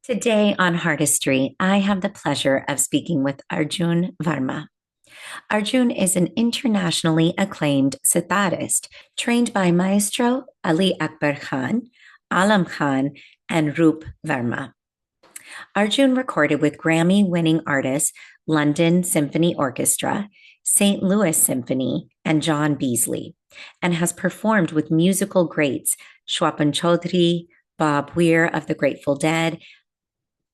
Today on Artistry, I have the pleasure of speaking with Arjun Verma. Arjun is an internationally acclaimed sitarist trained by Maestro Ali Akbar Khan, Alam Khan, and Roop Verma. Arjun recorded with Grammy-winning artists London Symphony Orchestra, St. Louis Symphony, and John Beasley, and has performed with musical greats Swapan Chaudhuri, Bob Weir of the Grateful Dead,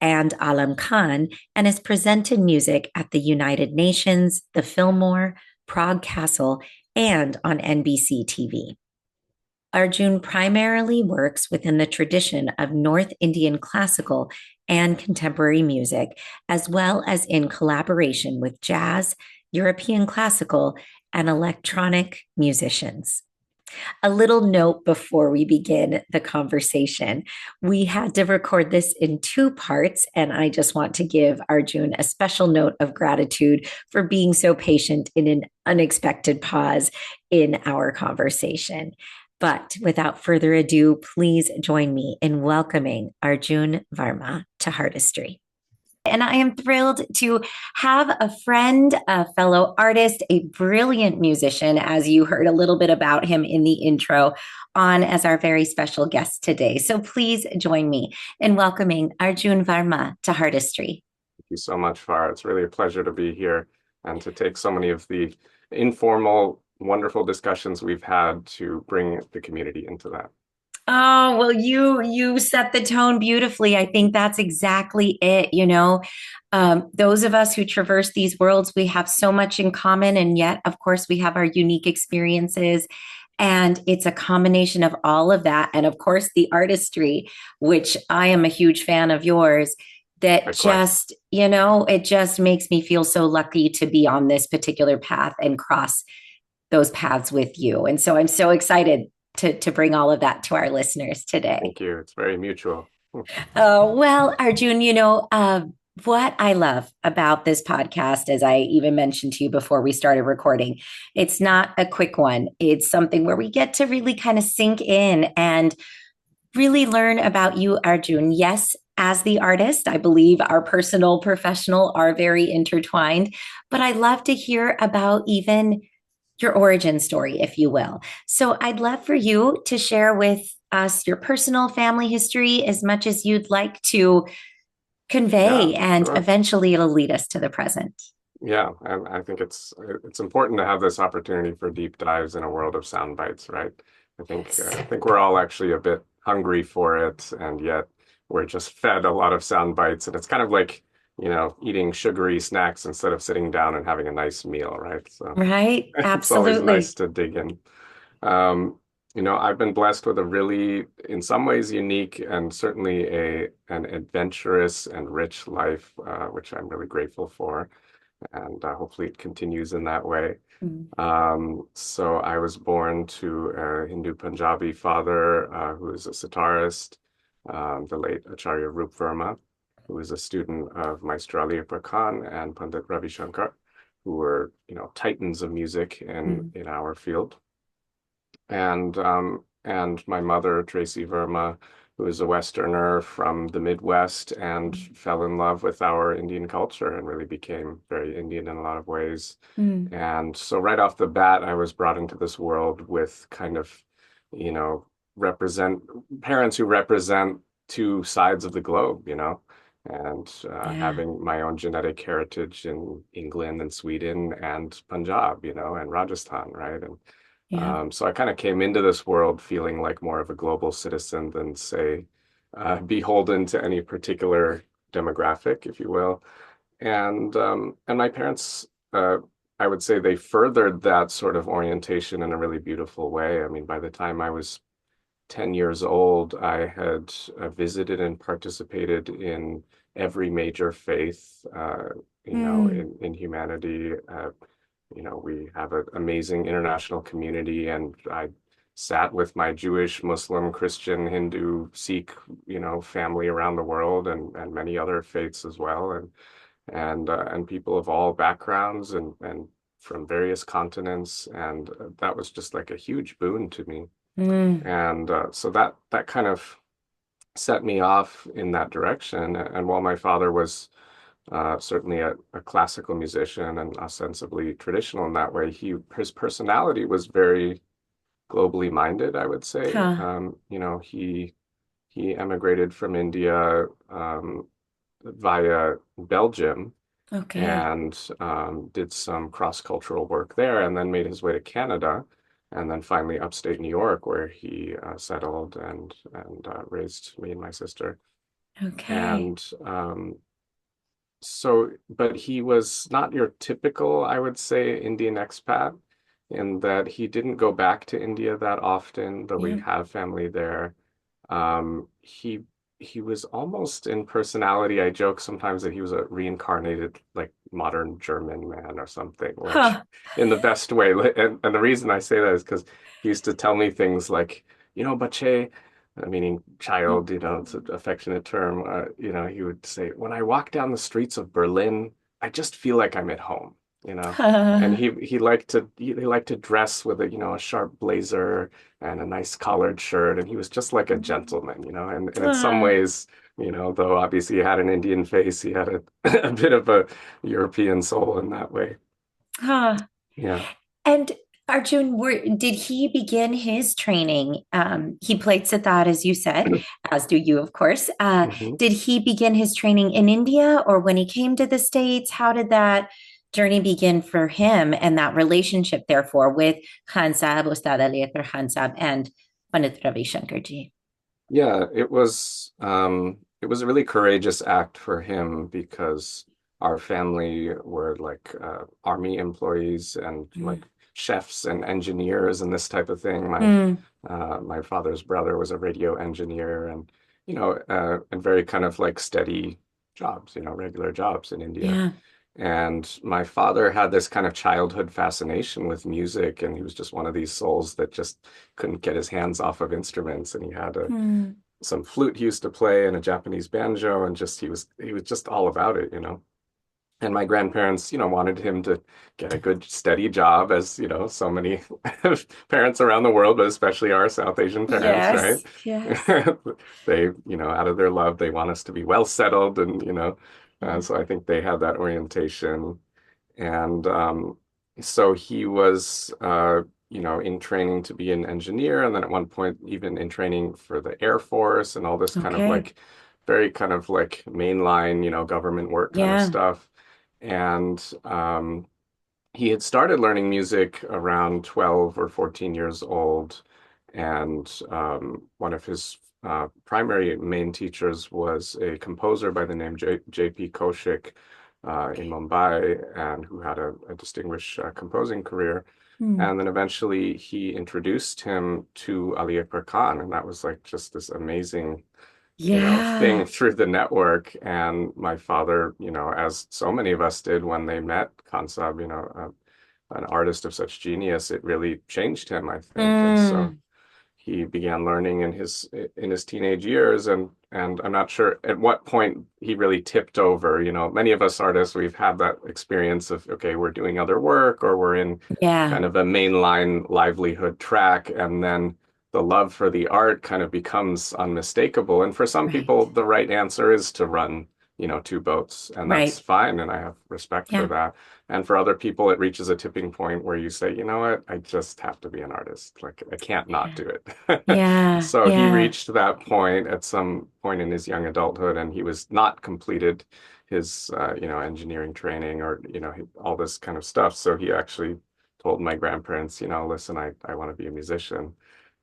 and Alam Khan, and has presented music at the United Nations, the Fillmore, Prague Castle, and on NBC TV. Arjun primarily works within the tradition of North Indian classical and contemporary music, as well as in collaboration with jazz, European classical, and electronic musicians. A little note before we begin the conversation. We had to record this in two parts, and I just want to give Arjun a special note of gratitude for being so patient in an unexpected pause in our conversation. But without further ado, please join me in welcoming Arjun Verma to Artistry. And I am thrilled to have a friend, a fellow artist, a brilliant musician, as you heard a little bit about him in the intro, on as our very special guest today. So please join me in welcoming Arjun Verma to Artistry. Thank you so much, Farah. It's really a pleasure to be here and to take so many of the informal, wonderful discussions we've had to bring the community into that. Oh, well, you set the tone beautifully. I think that's exactly it. Those of us who traverse these worlds, we have so much in common, and yet, of course, we have our unique experiences. And it's a combination of all of that. And of course, the artistry, which I am a huge fan of yours, that it just makes me feel so lucky to be on this particular path and cross those paths with you. And so I'm so excited to bring all of that to our listeners today. Thank you. It's very mutual. Well, Arjun, what I love about this podcast, as I even mentioned to you before we started recording, it's not a quick one. It's something where we get to really kind of sink in and really learn about you, Arjun. Yes, as the artist, I believe our personal, professional are very intertwined, but I love to hear about even your origin story, if you will. So I'd love for you to share with us your personal family history as much as you'd like to convey, and sure. Eventually it'll lead us to the present. Yeah, and I think it's important to have this opportunity for deep dives in a world of sound bites, right? I think we're all actually a bit hungry for it, and yet we're just fed a lot of sound bites, and it's kind of like eating sugary snacks instead of sitting down and having a nice meal, right? So right, it's absolutely. always nice to dig in. I've been blessed with a really, in some ways, unique and certainly an adventurous and rich life, which I'm really grateful for, and hopefully it continues in that way. So I was born to a Hindu Punjabi father who is a sitarist, the late Acharya Roop Verma, who was a student of Maestro Ali Akbar Khan and Pandit Ravi Shankar, who were, titans of music in our field. And my mother, Tracy Verma, who is a Westerner from the Midwest and fell in love with our Indian culture and really became very Indian in a lot of ways. And so right off the bat, I was brought into this world with kind of, parents who represent two sides of the globe, and having my own genetic heritage in England and Sweden and Punjab, and Rajasthan, right? And so I kind of came into this world feeling like more of a global citizen than, say, beholden to any particular demographic, if you will. And my parents, I would say they furthered that sort of orientation in a really beautiful way. I mean, by the time I was 10 years old, I had visited and participated in every major faith, in humanity. We have an amazing international community, and I sat with my Jewish, Muslim, Christian, Hindu, Sikh, family around the world, and many other faiths as well, and people of all backgrounds and from various continents, and that was just like a huge boon to me. And so that kind of set me off in that direction. And while my father was certainly a classical musician and ostensibly traditional in that way, his personality was very globally minded, I would say. Huh. He emigrated from India via Belgium Okay. and did some cross-cultural work there, and then made his way to Canada, and then finally upstate New York, where he settled and raised me and my sister. Okay. And but he was not your typical, I would say, Indian expat, in that he didn't go back to India that often, though we Yeah. have family there. Um, he he was almost in personality. I joke sometimes that he was a reincarnated, like modern German man or something, like Huh. in the best way. And the reason I say that is because he used to tell me things like, bache, meaning child, it's an affectionate term. He would say, when I walk down the streets of Berlin, I just feel like I'm at home, you know. And Huh. he liked to dress with a sharp blazer and a nice collared shirt, and he was just like a gentleman, and in some Huh. ways, though obviously he had an Indian face, he had a, a bit of a European soul in that way. Huh. Yeah. And Arjun, did he begin his training? He played sitar, as you said, as do you, of course. hmm Did he begin his training in India or when he came to the States? How did that journey begin for him and that relationship, therefore, with Khan Sahib, Ustad Ali Akbar Khan Sahib, and Pandit Ravi Shankar ji? Yeah, it was a really courageous act for him because our family were like army employees and Mm. like chefs and engineers and this type of thing. My Mm. my father's brother was a radio engineer and very kind of like steady jobs, regular jobs in India. Yeah. And my father had this kind of childhood fascination with music, and he was just one of these souls that just couldn't get his hands off of instruments. And he had Mm. some flute he used to play and a Japanese banjo, and just he was just all about it. And my grandparents, wanted him to get a good steady job, as so many parents around the world, but especially our South Asian parents, right? Yes. Yes. They, out of their love, they want us to be well settled, and Yeah. so I think they had that orientation. And so he was, in training to be an engineer, and then at one point, even in training for the Air Force and all this kind of Okay. like very kind of like mainline, government work kind of Yeah. stuff. And he had started learning music around 12 or 14 years old. And one of his primary main teachers was a composer by the name J.P. Kaushik in Okay. Mumbai, and who had a distinguished composing career. Hmm. And then eventually he introduced him to Ali Akbar Khan, and that was like just this amazing thing Yeah. through the network. And my father, as so many of us did when they met Kansab, an artist of such genius, it really changed him, I think. And so Mm. he began learning in his teenage years, and I'm not sure at what point he really tipped over. Many of us artists, we've had that experience of, okay, we're doing other work or we're in Yeah. kind of a mainline livelihood track, and then the love for the art kind of becomes unmistakable. And for some Right. people, the right answer is to run, two boats, and that's Right. fine, and I have respect for Yeah. that. And for other people, it reaches a tipping point where you say, you know what, I just have to be an artist. Like, I can't not Yeah. do it. Yeah. So he Yeah. reached that point at some point in his young adulthood, and he was not completed his, engineering training or, all this kind of stuff. So he actually told my grandparents, listen, I want to be a musician.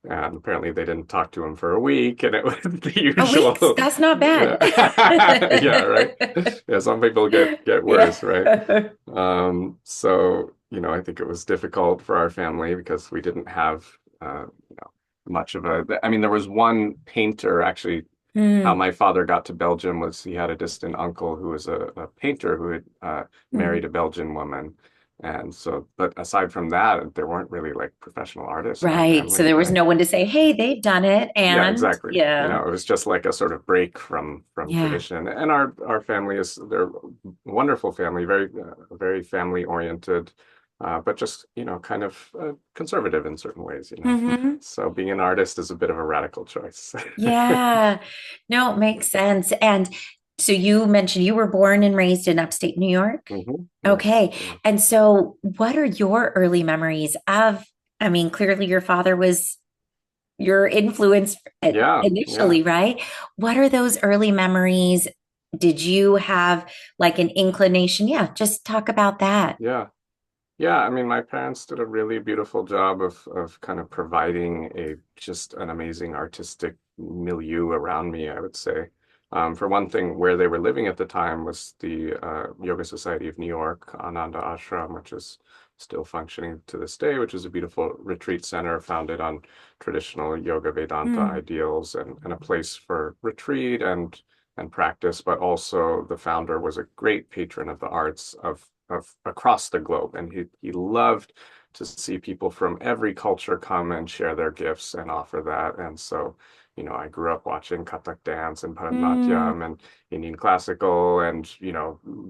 And apparently they didn't talk to him for a week, and it was the A week? usual. That's not bad. Yeah, right. Yeah, some people get worse, right? Yeah. So, I think it was difficult for our family because we didn't have, much of I mean, there was one painter actually. How Hmm. my father got to Belgium was he had a distant uncle who was a painter who had Hmm. married a Belgian woman. And so, but aside from that, there weren't really like professional artists in our Right. So family, there was right? no one to say, hey, they've done it. Yeah, And exactly. yeah. It was just like a sort of break from Yeah. tradition. And our family they're a wonderful family, very very family oriented. but just, kind of conservative in certain ways, Mm-hmm. So being an artist is a bit of a radical choice. Yeah. No, it makes sense. And so you mentioned you were born and raised in upstate New York. Yes. Okay. Yeah. And so what are your early memories of, I mean, clearly your father was your influence Yeah. Yeah. initially, right? What are those early memories? Did you have like an inclination? Yeah, just talk about that. Yeah. Yeah, I mean, my parents did a really beautiful job of kind of providing a just an amazing artistic milieu around me, I would say. For one thing, where they were living at the time was the Yoga Society of New York, Ananda Ashram, which is still functioning to this day, which is a beautiful retreat center founded on traditional yoga Vedanta Mm, ideals and a place for retreat and practice, but also the founder was a great patron of the arts of across the globe, and he loved to see people from every culture come and share their gifts and offer that. And so, I grew up watching Kathak dance and mm, Bharatanatyam and Indian classical and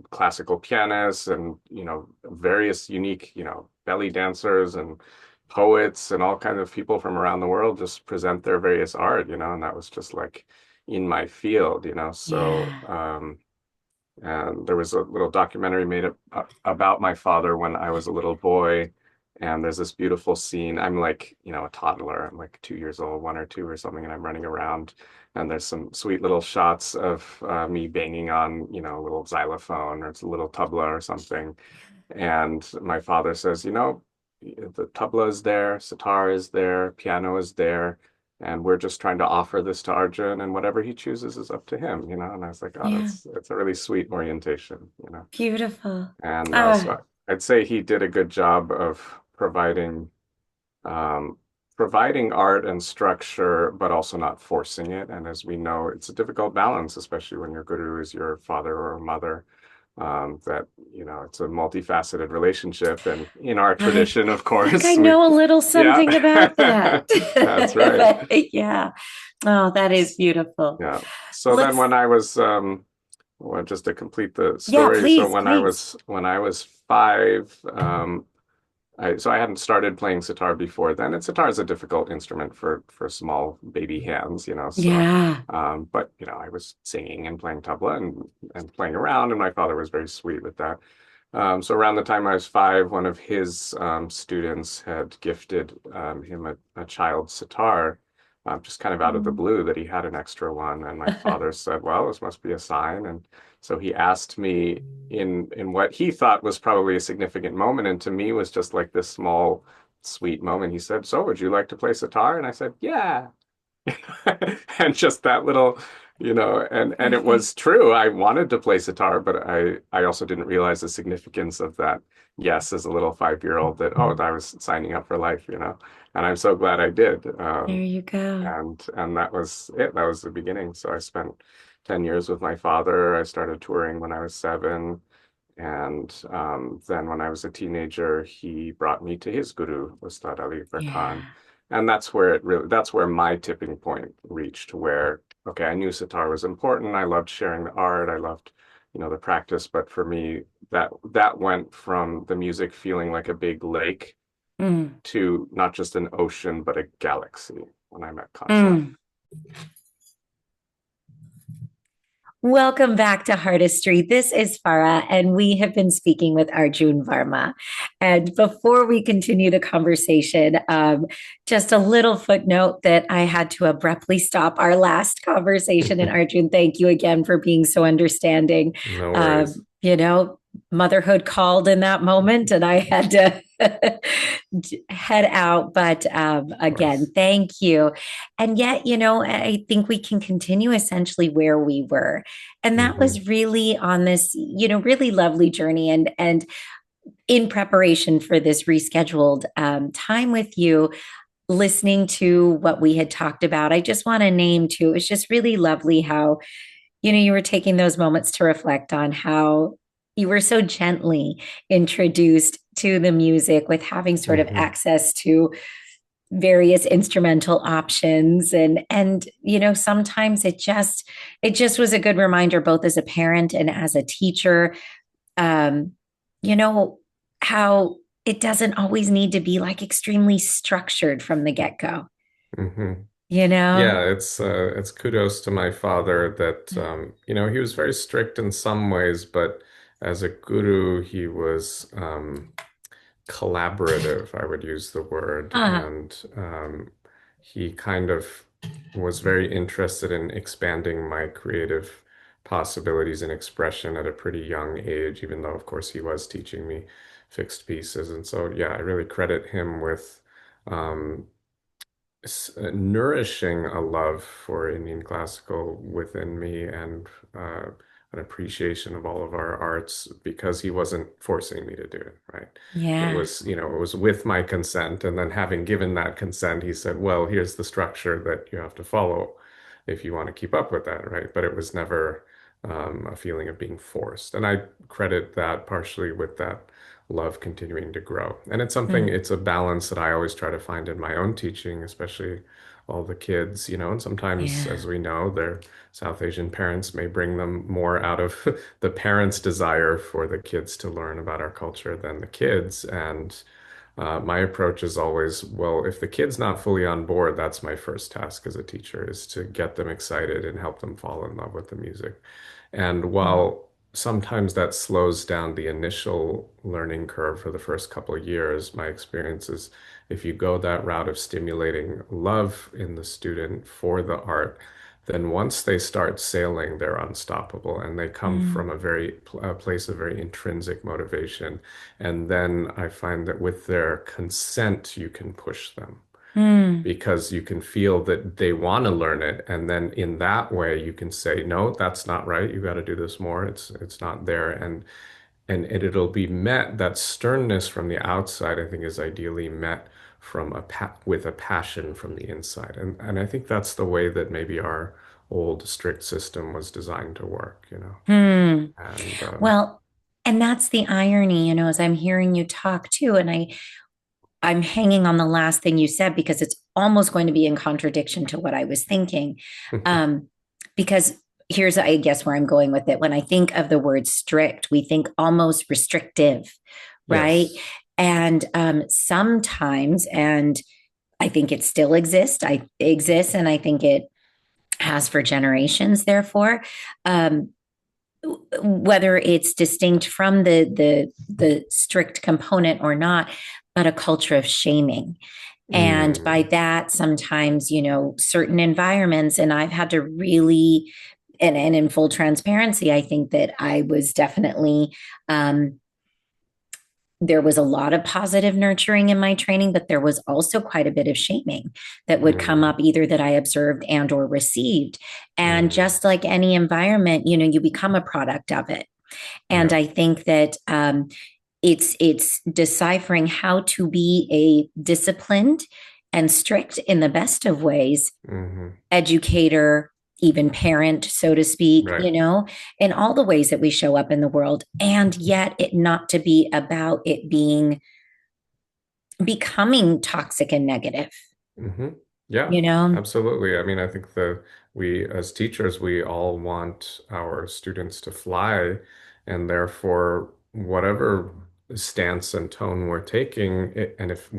classical pianists and various unique belly dancers and poets and all kinds of people from around the world just present their various art, and that was just like in my field, so yeah. and there was a little documentary made about my father when I was a little boy. And there's this beautiful scene. I'm like, a toddler. I'm like 2 years old, 1 or 2 or something, and I'm running around. And there's some sweet little shots of me banging on, a little xylophone or it's a little tabla or something. And my father says, the tabla is there, sitar is there, piano is there, and we're just trying to offer this to Arjun, and whatever he chooses is up to him, And I was like, oh, Yeah. that's a really sweet orientation. Beautiful. And Ah, so I'd say he did a good job of um, providing art and structure, but also not forcing it. And as we know, it's a difficult balance, especially when your guru is your father or mother. That it's a multifaceted relationship, and in our I tradition, of think I course, we know a little yeah, something about that. that's right. Yeah. Oh, that is beautiful. Yeah. So then Let's, when I was well, just to complete the yeah, story, so please, please. when I was 5, I hadn't started playing sitar before then, and sitar is a difficult instrument for small baby hands, so Yeah. but I was singing and playing tabla and playing around, and my father was very sweet with that. So around the time I was 5, one of his students had gifted him a child sitar, just kind of out of the Mm. blue that he had an extra one. And my father said, "Well, this must be a sign." And so he asked me in what he thought was probably a significant moment, and to me was just like this small, sweet moment. He said, "So, would you like to play sitar?" And I said, "Yeah." And just that little, and it Perfect. was true. I wanted to play sitar, but I also didn't realize the significance of that. Yes, as a little 5-year-old, that I was signing up for life. And I'm so glad I did. There you go. And that was it. That was the beginning. So I spent 10 years with my father. I started touring when I was 7. And then when I was a teenager, he brought me to his guru, Ustad Ali Akbar Khan. Yeah. And that's where my tipping point reached, where, okay, I knew sitar was important. I loved sharing the art. I loved, the practice. But for me, that went from the music feeling like a big lake Mm, to not just an ocean, but a galaxy when I met Kasha. mm. Welcome back to Artistry. This is Farah, and we have been speaking with Arjun Verma. And before we continue the conversation, just a little footnote that I had to abruptly stop our last conversation. And Arjun, thank you again for being so understanding. No Um, worries. you know, motherhood called in that moment, and I had to head out. But Of again, course. thank you. And yet, I think we can continue essentially where we were. And that Hmm. was really on this, really lovely journey. And in preparation for this rescheduled time with you, listening to what we had talked about, I just want to name too, it's just really lovely how, you were taking those moments to reflect on how you were so gently introduced to the music with having sort of Hmm. access to various instrumental options and sometimes it just was a good reminder both as a parent and as a teacher, um you know how it doesn't always need to be like extremely structured from the get-go, Hmm. you know? Yeah, it's kudos to my father that he was very strict in some ways, but as a guru, he was collaborative, I would use the word, Ah, and he kind of was very interested in expanding my creative possibilities and expression at a pretty young age, even though, of course, he was teaching me fixed pieces. And so, yeah, I really credit him with um, nourishing a love for Indian classical within me and an appreciation of all of our arts because he wasn't forcing me to do it, right? It yeah. was, it was with my consent. And then having given that consent, he said, well, here's the structure that you have to follow if you want to keep up with that, right? But it was never a feeling of being forced. And I credit that partially with that love continuing to grow. And it's something, Mm, it's a balance that I always try to find in my own teaching, especially all the kids, and sometimes, as yeah. we know, their South Asian parents may bring them more out of the parents' desire for the kids to learn about our culture than the kids. And my approach is always, well, if the kid's not fully on board, that's my first task as a teacher, is to get them excited and help them fall in love with the music. And Mm, while sometimes that slows down the initial learning curve for the first couple of years, my experience is if you go that route of stimulating love in the student for the art, then once they start sailing, they're unstoppable and they come mm, from a place of very intrinsic motivation. And then I find that with their consent, you can push them mm, because you can feel that they want to learn it, and then in that way you can say no, that's not right, you got to do this more, it's not there. And it'll be met, that sternness from the outside I think is ideally met from with a passion from the inside, and I think that's the way that maybe our old strict system was designed to work, mm. and Well, and that's the irony, as I'm hearing you talk too, and I'm hanging on the last thing you said because it's almost going to be in contradiction to what I was thinking. Um, because here's, I guess, where I'm going with it. When I think of the word strict, we think almost restrictive, right? yes. And sometimes, and I think it still exists, and I think it has for generations. Therefore, um, whether it's distinct from the strict component or not, but a culture of shaming. And by Mm, that, sometimes, certain environments, and I've had to really, and in full transparency, I think that I was definitely, there was a lot of positive nurturing in my training, but there was also quite a bit of shaming that would come mm, up either that I observed and or received. And mm, just like any environment, you become a product of it. And yeah. I think that it's deciphering how to be a disciplined and strict in the best of ways Hmm. educator, even parent, so to speak, Right. in all the ways that we show up in the world, and yet it not to be about it being becoming toxic and negative, Hmm. Yeah, you know? absolutely. I mean, I think we as teachers, we all want our students to fly, and therefore, whatever stance and tone we're taking, and if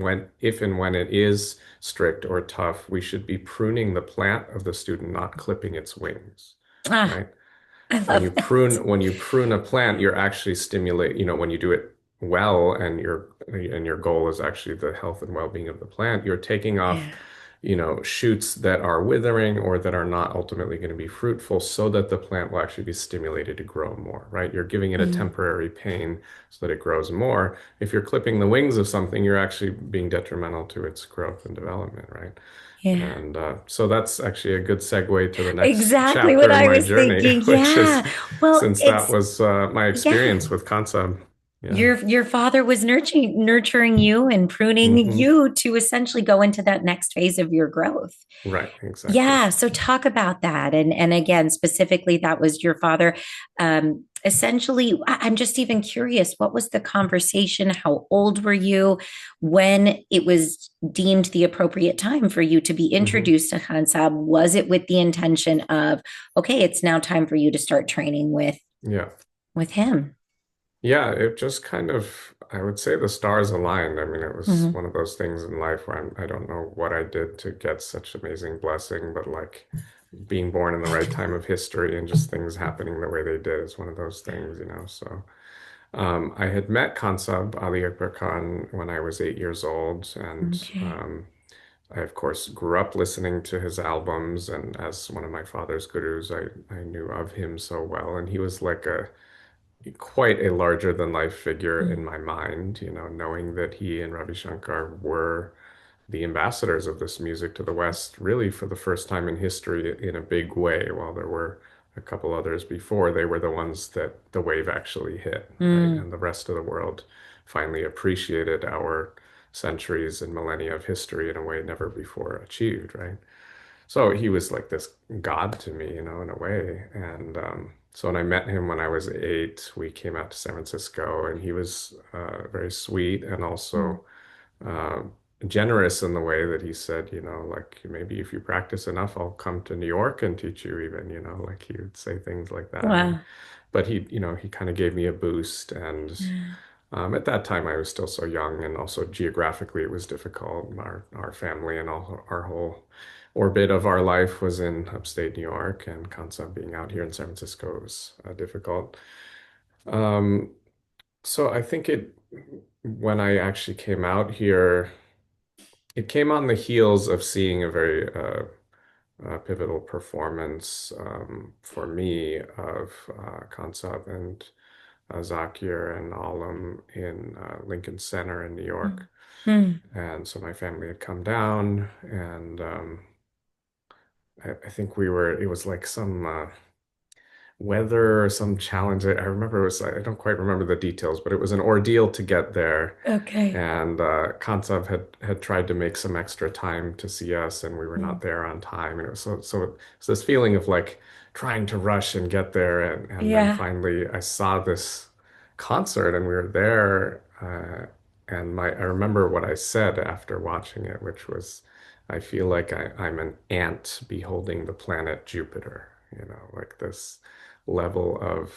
and when it is strict or tough, we should be pruning the plant of the student, not clipping its wings, Ah, right? I When love you that. prune a plant, you're actually stimulate, when you do it well and your goal is actually the health and well-being of the plant, you're taking off, Yeah. shoots that are withering or that are not ultimately going to be fruitful so that the plant will actually be stimulated to grow more, right? You're giving it a Mm, temporary pain so that it grows more. If you're clipping the wings of something, you're actually being detrimental to its growth and development, right? yeah. And so that's actually a good segue to the next Exactly what chapter in I my was journey, thinking. which is Yeah. Well, since that it's was my yeah. experience with Kansa. Yeah. Your father was nurturing you and pruning Hmm. you to essentially go into that next phase of your growth. Right, exactly. Yeah, so talk about that, and again, specifically, that was your father. Essentially, I'm just even curious, what was the conversation? How old were you when it was deemed the appropriate time for you to be Hmm. introduced to Hansab? Was it with the intention of, okay, it's now time for you to start training with Yeah. with him? Yeah, it just kind of, I would say the stars aligned. I mean, it was Hmm. one of those things in life where I don't know what I did to get such amazing blessing, but like being born in the right time of history and just things happening the way they did is one of those things, you know. So I had met Kansab Ali Akbar Khan when I was 8 years old, and Okay. I, of course, grew up listening to his albums. And as one of my father's gurus, I knew of him so well. And he was like a quite a larger than life figure Mm. in my mind, you know, knowing that he and Ravi Shankar were the ambassadors of this music to the West, really for the first time in history in a big way. While there were a couple others before, they were the ones that the wave actually hit, right? Mm. And the rest of the world finally appreciated our centuries and millennia of history in a way never before achieved, right? So he was like this god to me, you know, in a way. And so when I met him when I was 8, we came out to San Francisco, and he was very sweet and Mm. also uh, generous in the way that he said, you know, like maybe if you practice enough, I'll come to New York and teach you even, you know, like he would say things like that. And Wow. but he, you know, he kind of gave me a boost. And Yeah. at that time, I was still so young, and also geographically, it was difficult. Our family and all our whole orbit of our life was in upstate New York, and concept being out here in San Francisco was difficult. Um, so I think when I actually came out here, it came on the heels of seeing a very pivotal performance for me of Kansab and Zakir and Alam in Lincoln Center in New Mm. York. Mm. And so my family had come down, and I think it was like some weather or some challenge. I remember it was, I don't quite remember the details, but it was an ordeal to get there. Okay. And Kantsav had tried to make some extra time to see us, and we were Mm. not there on time. And it was it's this feeling of like trying to rush and get there. And then Yeah. finally I saw this concert, and we were there. And I remember what I said after watching it, which was, I feel like I'm an ant beholding the planet Jupiter, you know, like this level of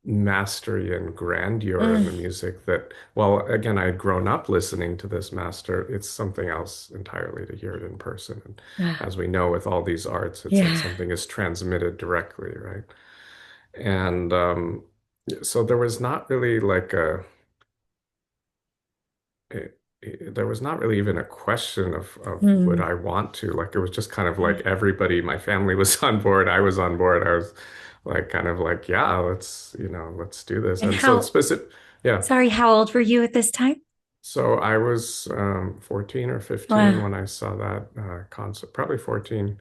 mastery and grandeur in Mm. the music that, well, again, I had grown up listening to this master. It's something else entirely to hear it in person. And Ah. as we know, with all these arts, it's like Yeah. something is transmitted directly, right? And so there was not really like there was not really even a question of would Mm. I want to. Like it was just kind of like everybody, my family was on board, I was on board. I was like kind of like, yeah, let's, you know, let's do this. And And so it's how, specific, yeah. sorry, how old were you at this time? So I was 14 or 15 Wow. when I saw that concert, probably 14.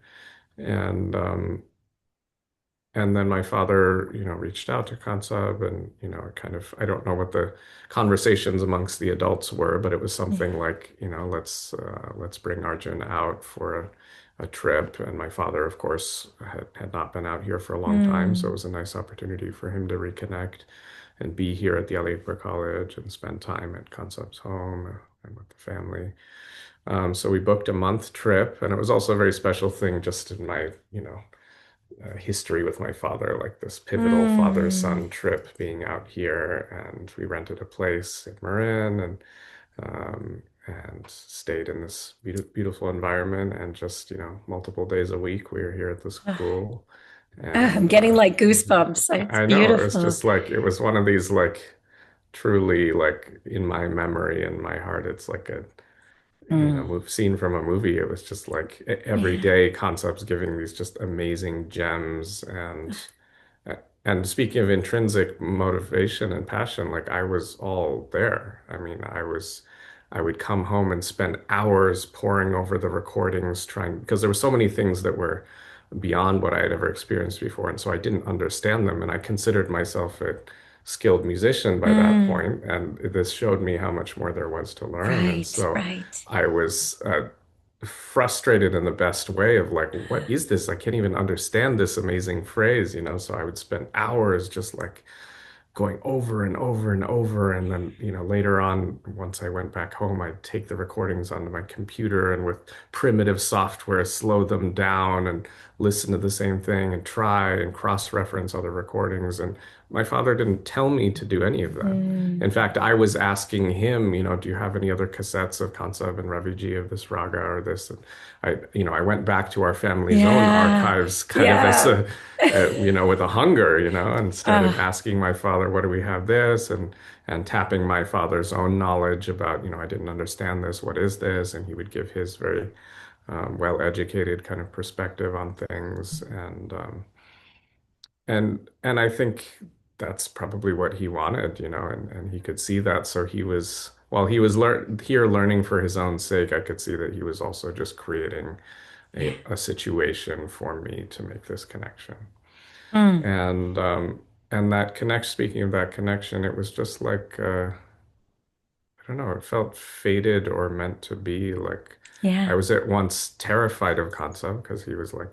And then my father, you know, reached out to Kansab, and, you know, kind of, I don't know what the conversations amongst the adults were, but it was something like, you know, let's bring Arjun out for a trip. And my father, of course, had not been out here for a long time, so it Mm. was a nice opportunity for him to reconnect and be here at the Ali Akbar College and spend time at Kansab's home and with the family. So we booked a month trip, and it was also a very special thing just in my, you know, history with my father, like this pivotal Mm. father-son trip being out here. And we rented a place in Marin, and stayed in this beautiful environment. And just, you know, multiple days a week, we were here at the Ah. school. Ah, I'm And getting like goosebumps. It's I know it's beautiful. just like, it was one of these like truly like in my memory and my heart, it's like a, you know, Mm. move scene from a movie. It was just like every Yeah. day concepts giving these just amazing gems. And speaking of intrinsic motivation and passion, like I was all there. I mean, I would come home and spend hours poring over the recordings, trying, because there were so many things that were beyond what I had ever experienced before. And so I didn't understand them. And I considered myself a skilled musician by that Mm. point, and this showed me how much more there was to learn. And Right, so right. I was frustrated in the best way of like, what is this? I can't even understand this amazing phrase, you know? So I would spend hours just like going over and over and over. And then, you know, later on, once I went back home, I'd take the recordings onto my computer and with primitive software, slow them down and listen to the same thing and try and cross-reference other recordings. And my father didn't tell me to do any of that. In Mm. fact, I was asking him, do you have any other cassettes of Kansav and Raviji of this raga or this? And I went back to our family's own Yeah. archives kind of as Yeah. with a hunger, and started Uh, asking my father, what do we have this? And tapping my father's own knowledge about, I didn't understand this, what is this? And he would give his very well-educated kind of perspective on things. And I think that's probably what he wanted, and he could see that. So while he was learning for his own sake, I could see that he was also just creating yeah. a situation for me to make this connection. Mm. And speaking of that connection, it was just like, I don't know, it felt fated or meant to be. Like I Yeah. was at once terrified of Kansa because he was like,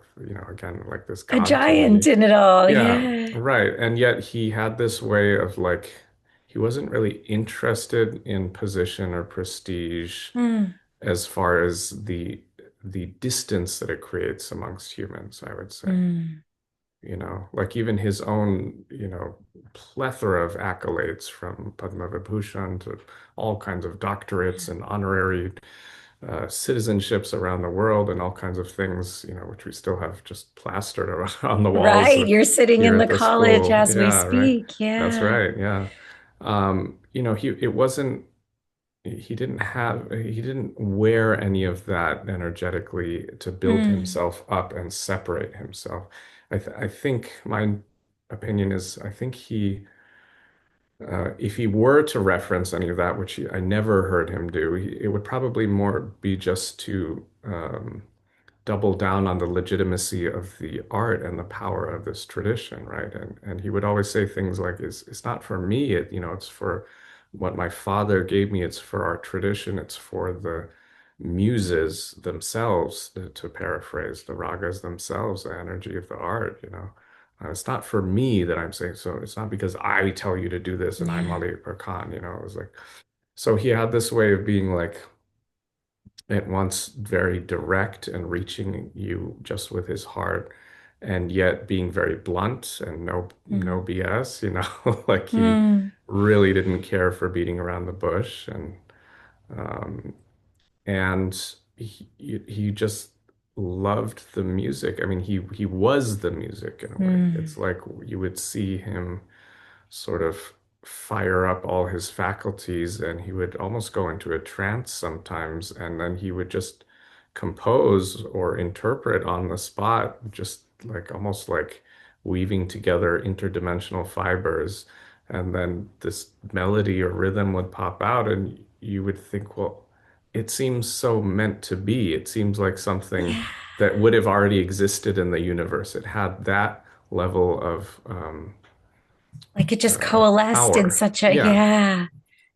again, like this A god to giant me. in it all. Yeah, Yeah. right. And yet he had this way of like, he wasn't really interested in position or prestige Mm. as far as the distance that it creates amongst humans, I would say. Mm. Like even his own, plethora of accolades from Padma Vibhushan to all kinds of doctorates and honorary citizenships around the world and all kinds of things, which we still have just plastered on the walls Right. You're sitting here in at the the college school. as we Yeah, right. speak. That's Yeah. right. Yeah. It wasn't, he didn't wear any of that energetically to build Mm. himself up and separate himself. I think my opinion is, I think if he were to reference any of that, which I never heard him do, it would probably more be just to double down on the legitimacy of the art and the power of this tradition, right? And he would always say things like, "It's not for me, it's for what my father gave me. It's for our tradition. It's for the muses themselves, to paraphrase the ragas themselves, the energy of the art, It's not for me that I'm saying so. It's not because I tell you to do this and I'm Yeah. Ali Akbar Khan, It was like, so he had this way of being like at once very direct and reaching you just with his heart, and yet being very blunt and no Mm. BS, like he Mm. really didn't care for beating around the bush, um, and he just loved the music. I mean, he was the music in a way. Mm. It's like you would see him sort of fire up all his faculties, and he would almost go into a trance sometimes, and then he would just compose or interpret on the spot, just like almost like weaving together interdimensional fibers, and then this melody or rhythm would pop out, and you would think, well, it seems so meant to be. It seems like something Yeah. that would have already existed in the universe. It had that level of Like it just coalesced in power. such a, Yeah. yeah.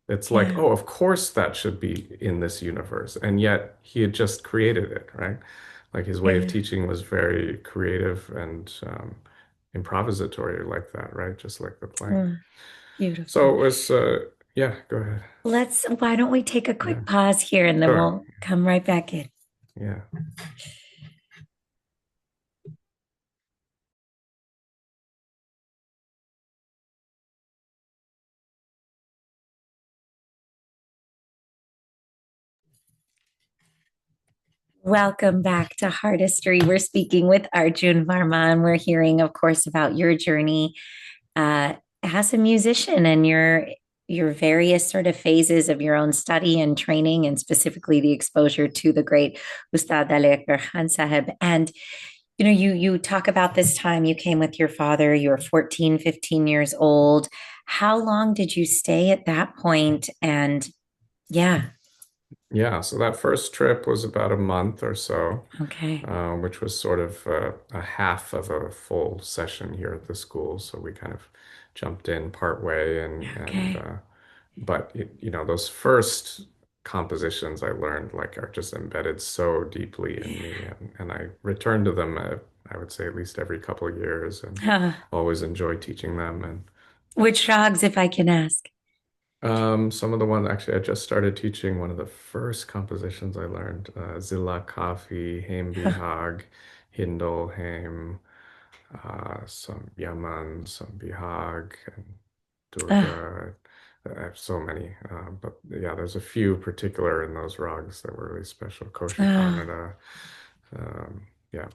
It's like, Yeah. oh, of course that should be in this universe. And yet he had just created it, right? Like his way of Yeah. teaching was very creative and improvisatory like that, right? Just like the playing. Mm. So Beautiful. it was, yeah, go ahead. Why don't we take a Yeah, quick pause here and then sure. we'll come right back in. Yeah. Welcome back to Artistry. We're speaking with Arjun Verma, and we're hearing, of course, about your journey uh, as a musician and your various sort of phases of your own study and training, and specifically the exposure to the great Ustad Ali Akbar Khan Sahib. And you talk about this time you came with your father. You were 14, 15 years old. How long did you stay at that point? And yeah, Yeah. So that first trip was about a month or so, okay, which was sort of a half of a full session here at the school. So we kind of jumped in part way, okay. but those first compositions I learned like are just embedded so deeply in me, Yeah. and I return to them, I would say at least every couple of years, and Huh. always enjoy teaching them. And Which frogs, if I can ask? some of the ones, actually, I just started teaching one of the first compositions I learned, Zilla Kafi, Heim Bihag, Hindelheim, some Yaman, some Bihag, and Ah, Durga. I have so many, but yeah, there's a few particular in those rugs that were really special. Koshi ah. Kannada, yeah.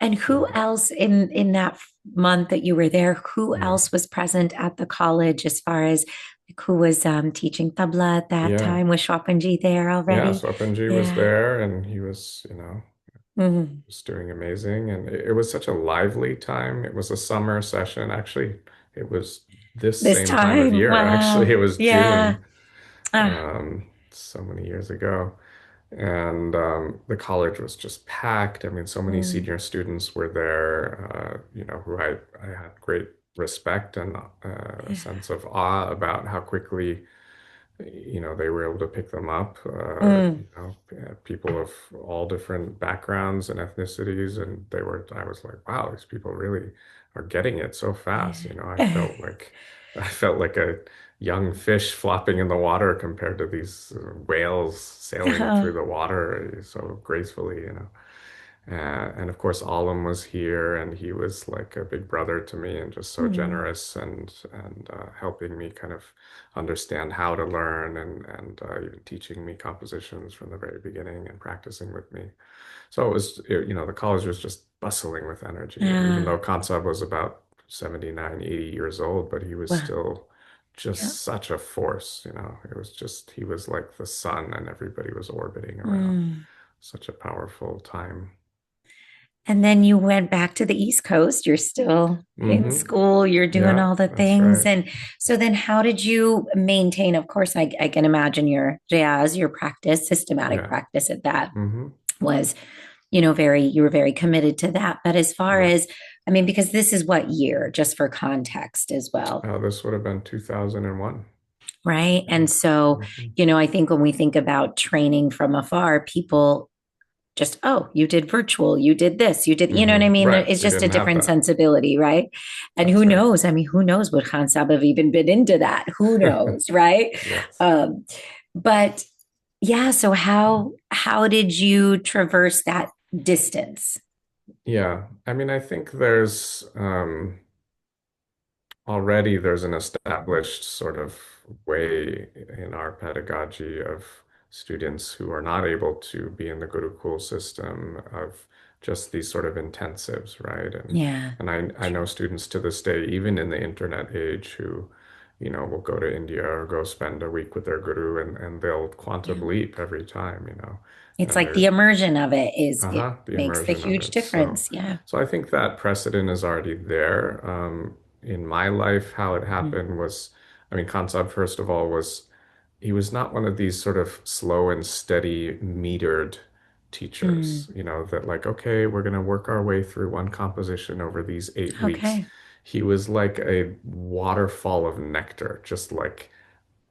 And who So else in that month that you were there? Who yeah, else was present at the college as far as like, who was teaching tabla at that yeah, time? Was Swapanji there yeah. already? Swapanji was Yeah. there, and he was, Mhm. was doing amazing. And it was such a lively time. It was a summer session. Actually, it was this This same time of time, year. Actually, wow. it was Yeah. June, Ah, so many years ago. And the college was just packed. I mean, so many mm, senior students were there, who I had great respect and a yeah. sense of awe about how quickly they were able to pick them up, Mm, people of all different backgrounds and ethnicities. And I was like, wow, these people really are getting it so fast. yeah. I felt like a young fish flopping in the water compared to these whales sailing through Oh, the water so gracefully. And of course, Alam was here, and he was like a big brother to me, and just so mm, generous and helping me kind of understand how to learn, and even teaching me compositions from the very beginning and practicing with me. So the college was just bustling with energy, and even though ah, Kansab was about 79, 80 years old, but he was well, still yeah. just such a force. It was just he was like the sun, and everybody was orbiting around. Mm. Such a powerful time. And then you went back to the East Coast. You're still in Hmm. school, you're doing Yeah, all the that's things. right. And so then how did you maintain? Of course, I can imagine your jazz, your practice, systematic Yeah. practice at that Hmm. was, you were very committed to that. But as far Yeah. as, I mean, because this is what year, just for context as well, This would have been 2001. right? Yeah. And so, Hmm. I think when we think about training from afar, people just, oh, you did virtual, you did this, you did, you know what I mean? Right. It's We just a didn't have different that. sensibility, right? And who That's right. knows? I mean, who knows would Khan Sab have even been into that? Who knows, right? Yes. Um, but yeah, so how did you traverse that distance? Yeah. I mean, I think there's an established sort of way in our pedagogy of students who are not able to be in the Gurukul system of just these sort of intensives, right? And Yeah, and I know students to this day, even in the internet age, who, will go to India or go spend a week with their guru, and they'll quantum yeah. leap every time, It's and like the they're immersion of it is, it the makes the immersion of huge it. So, difference. Yeah. so I think that precedent is already there. In my life, how it Mm, happened was, I mean, Kansab, first of all, he was not one of these sort of slow and steady metered mm, teachers, that like, okay, we're going to work our way through one composition over these 8 weeks. okay. He was like a waterfall of nectar, just like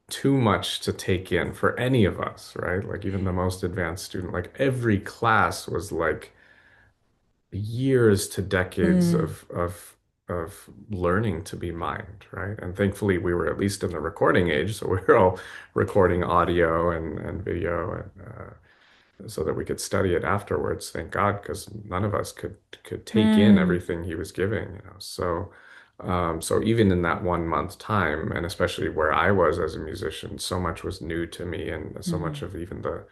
too much to take in for any of us, right? Like even the most advanced student, like every class was like years to decades Mm, of learning to be mined, right? And thankfully we were at least in the recording age, so we were all recording audio and video and so that we could study it afterwards, thank God, because none of us could take in mm, everything he was giving. So even in that 1 month time, and especially where I was as a musician, so much was new to me, and so much mm, of even the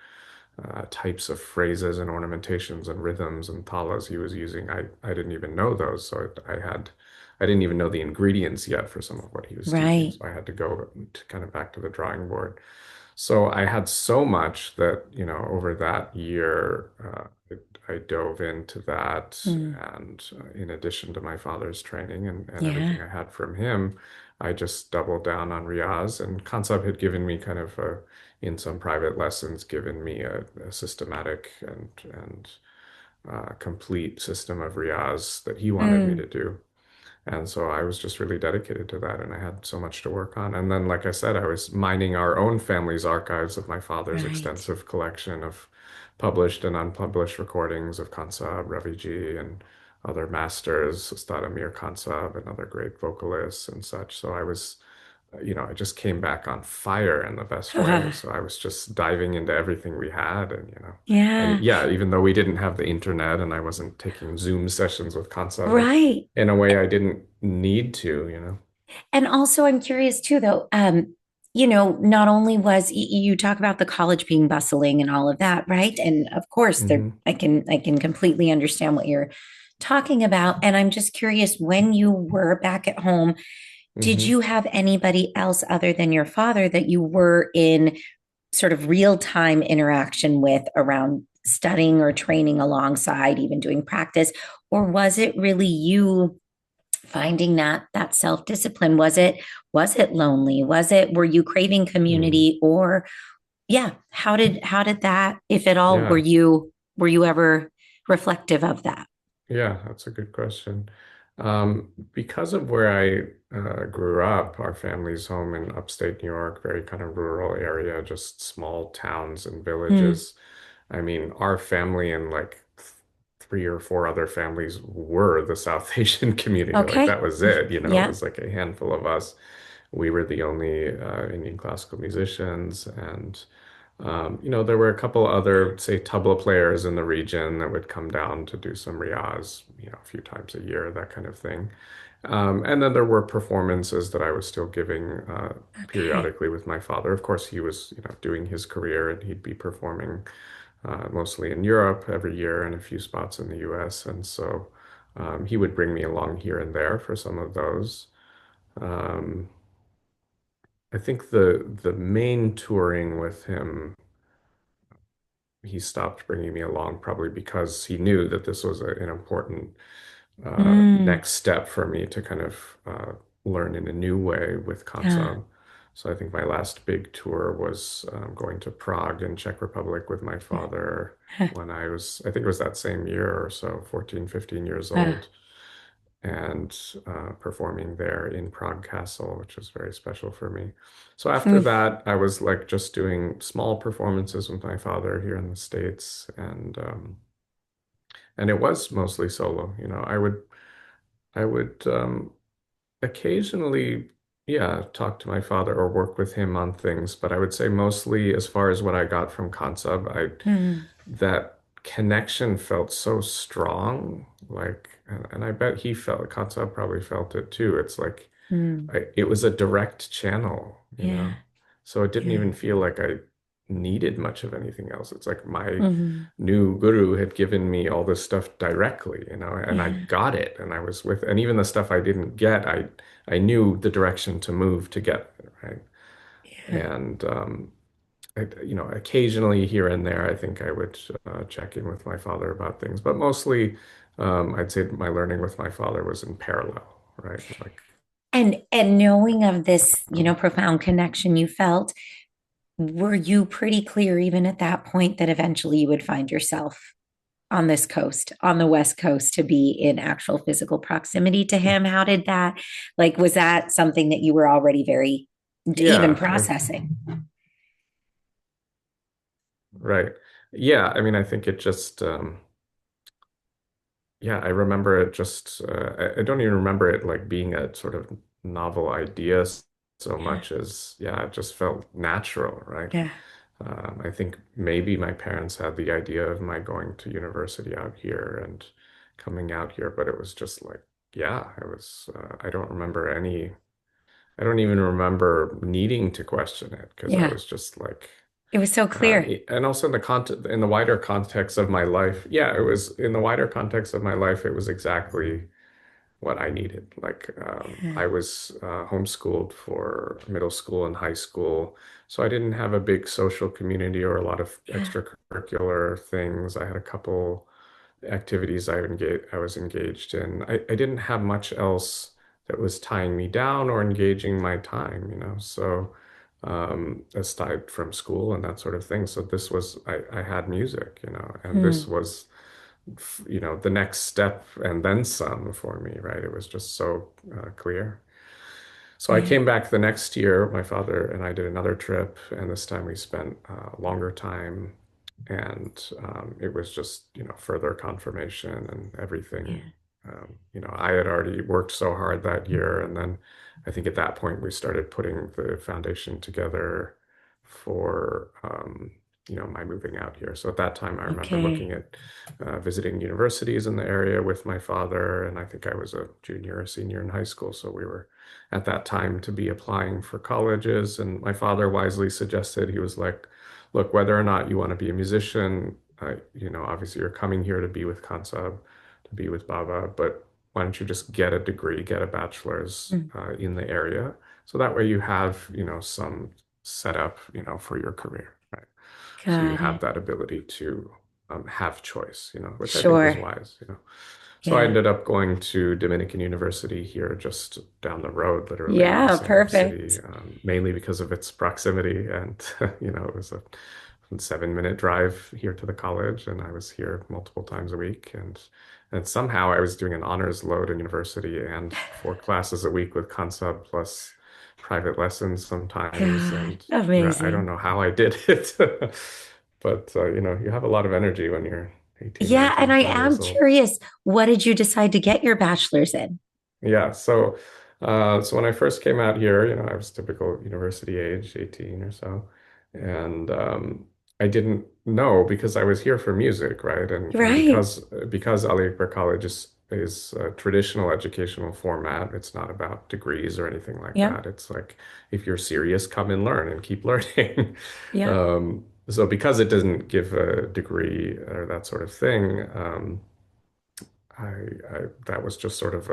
types of phrases and ornamentations and rhythms and talas he was using, I didn't even know those. I didn't even know the ingredients yet for some of what he was teaching. right. So I had to go to kind of back to the drawing board. So I had so much that, over that year, I dove into that. Mm, And in addition to my father's training and everything yeah. I had from him, I just doubled down on Riaz. And Kansab had given me kind of in some private lessons, given me a systematic and complete system of Riaz that he wanted me Mm, to do. And so I was just really dedicated to that, and I had so much to work on. And then, like I said, I was mining our own family's archives of my father's right. extensive collection of published and unpublished recordings of Kansab, Raviji, and other masters, Ustada Mir Kansab, and other great vocalists and such. So I was I just came back on fire in the best way. So I was just diving into everything we had, and Yeah. yeah, even though we didn't have the internet and I wasn't taking Zoom sessions with Kansa, but Right. in a way I didn't need to. And also, I'm curious too, though. Not only was you talk about the college being bustling and all of that, right? And of course, there Hmm. I can completely understand what you're talking about. And I'm just curious, when you were back at home, did Hmm. you have anybody else other than your father that you were in sort of real time interaction with around studying or training alongside, even doing practice? Or was it really you finding that self-discipline? Was it lonely? Were you craving Mm. community? Or yeah, how did that, if at all, were Yeah. you ever reflective of that? Yeah, that's a good question. Because of where I grew up, our family's home in upstate New York, very kind of rural area, just small towns and Hmm. villages. I mean, our family and like three or four other families were the South Asian community. Like Okay. that was it. It Yeah. was like a handful of us. We were the only Indian classical musicians, and there were a couple other, say, tabla players in the region that would come down to do some riyaz, a few times a year, that kind of thing. And then there were performances that I was still giving Okay. periodically with my father. Of course, he was, doing his career, and he'd be performing mostly in Europe every year and a few spots in the US. And so he would bring me along here and there for some of those. Um, I think the main touring with him, he stopped bringing me along probably because he knew that this was an important Mm. next step for me to kind of learn in a new way with Yeah. Kansa. So I think my last big tour was going to Prague in Czech Republic with my father when I think it was that same year or so, 14, 15 years old, and performing there in Prague Castle, which was very special for me. So after Mm. that, I was like just doing small performances with my father here in the States, and it was mostly solo. I would occasionally, yeah, talk to my father or work with him on things, but I would say mostly as far as what I got from Kansab, Mm. that connection felt so strong. Like, and I bet Kansab probably felt it too. It's like Mm. it was a direct channel, you Yeah. know? So it didn't Yeah. even feel like I needed much of anything else. It's like my Mhm. new guru had given me all this stuff directly, and I Yeah. got it, and and even the stuff I didn't get, I knew the direction to move to get it, right? Yeah. And occasionally here and there, I think I would check in with my father about things, but mostly, I'd say my learning with my father was in parallel, right? Like, And knowing of this, profound connection you felt, were you pretty clear even at that point that eventually you would find yourself on this coast, on the West Coast, to be in actual physical proximity to him? How did that, like, was that something that you were already very even yeah, processing? right. Yeah, I mean, I think it just, yeah, I remember it just, I don't even remember it like being a sort of novel idea so Yeah. much as, yeah, it just felt natural, right? Yeah. I think maybe my parents had the idea of my going to university out here and coming out here, but it was just like, yeah, I don't even remember needing to question it because I Yeah. was just like, It was so clear. and also in the wider context of my life, yeah, it was in the wider context of my life, it was exactly what I needed. Like, Yeah. I was homeschooled for middle school and high school, so I didn't have a big social community or a lot of Yeah. extracurricular things. I had a couple activities I was engaged in. I didn't have much else that was tying me down or engaging my time. So aside from school and that sort of thing. So I had music, and this Hmm. was the next step and then some for me, right? It was just so clear. So I Yeah. came back the next year. My father and I did another trip, and this time we spent longer time, and it was just further confirmation and everything. Yeah. I had already worked so hard that year, and then I think at that point we started putting the foundation together for my moving out here. So at that time, I remember looking Okay. at visiting universities in the area with my father, and I think I was a junior or senior in high school. So we were at that time to be applying for colleges, and my father wisely suggested, he was like, "Look, whether or not you want to be a musician, obviously you're coming here to be with Kansab, to be with Baba, but why don't you just get a degree, get a bachelor's Mm. in the area, so that way you have, some setup, for your career, right? So you Got have it. that ability to have choice, which I think was Sure. wise. So I Yeah. ended up going to Dominican University here just down the road, literally in the Yeah, same city, perfect. mainly because of its proximity. And, it was a 7-minute drive here to the college, and I was here multiple times a week. And somehow I was doing an honors load in university and 4 classes a week with Consub plus private lessons sometimes. God, And I don't amazing. know how I did it, but, you have a lot of energy when you're 18, Yeah, and 19, I 20 am years old. curious, what did you decide to get your bachelor's in? Yeah, so when I first came out here, I was typical university age, 18 or so, and I didn't know because I was here for music, right? And Right. because Ali Akbar College is a traditional educational format, it's not about degrees or anything like Yep. that. It's like if you're serious, come and learn and keep learning. Yep. So because it doesn't give a degree or that sort of thing, that was just sort of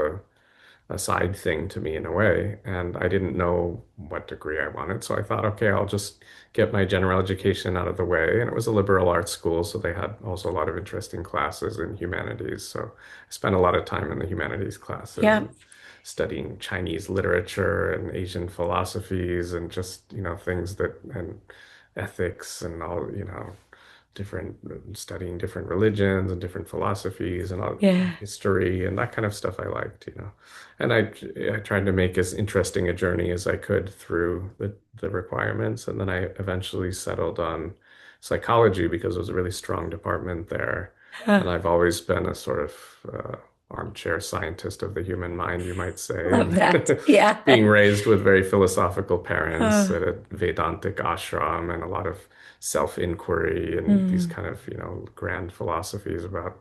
a side thing to me in a way. And I didn't know what degree I wanted. So I thought, okay, I'll just get my general education out of the way. And it was a liberal arts school, so they had also a lot of interesting classes in humanities. So I spent a lot of time in the humanities classes and Yep. studying Chinese literature and Asian philosophies and just, things and ethics and all, different studying different religions and different philosophies and all Yeah. history and that kind of stuff I liked. And I tried to make as interesting a journey as I could through the requirements. And then I eventually settled on psychology because it was a really strong department there. And Huh. I've always been a sort of armchair scientist of the human mind, you might say, Love and that. Yeah. being raised with very philosophical parents Huh. at a Vedantic ashram and a lot of self-inquiry and these Mm. kind of, grand philosophies about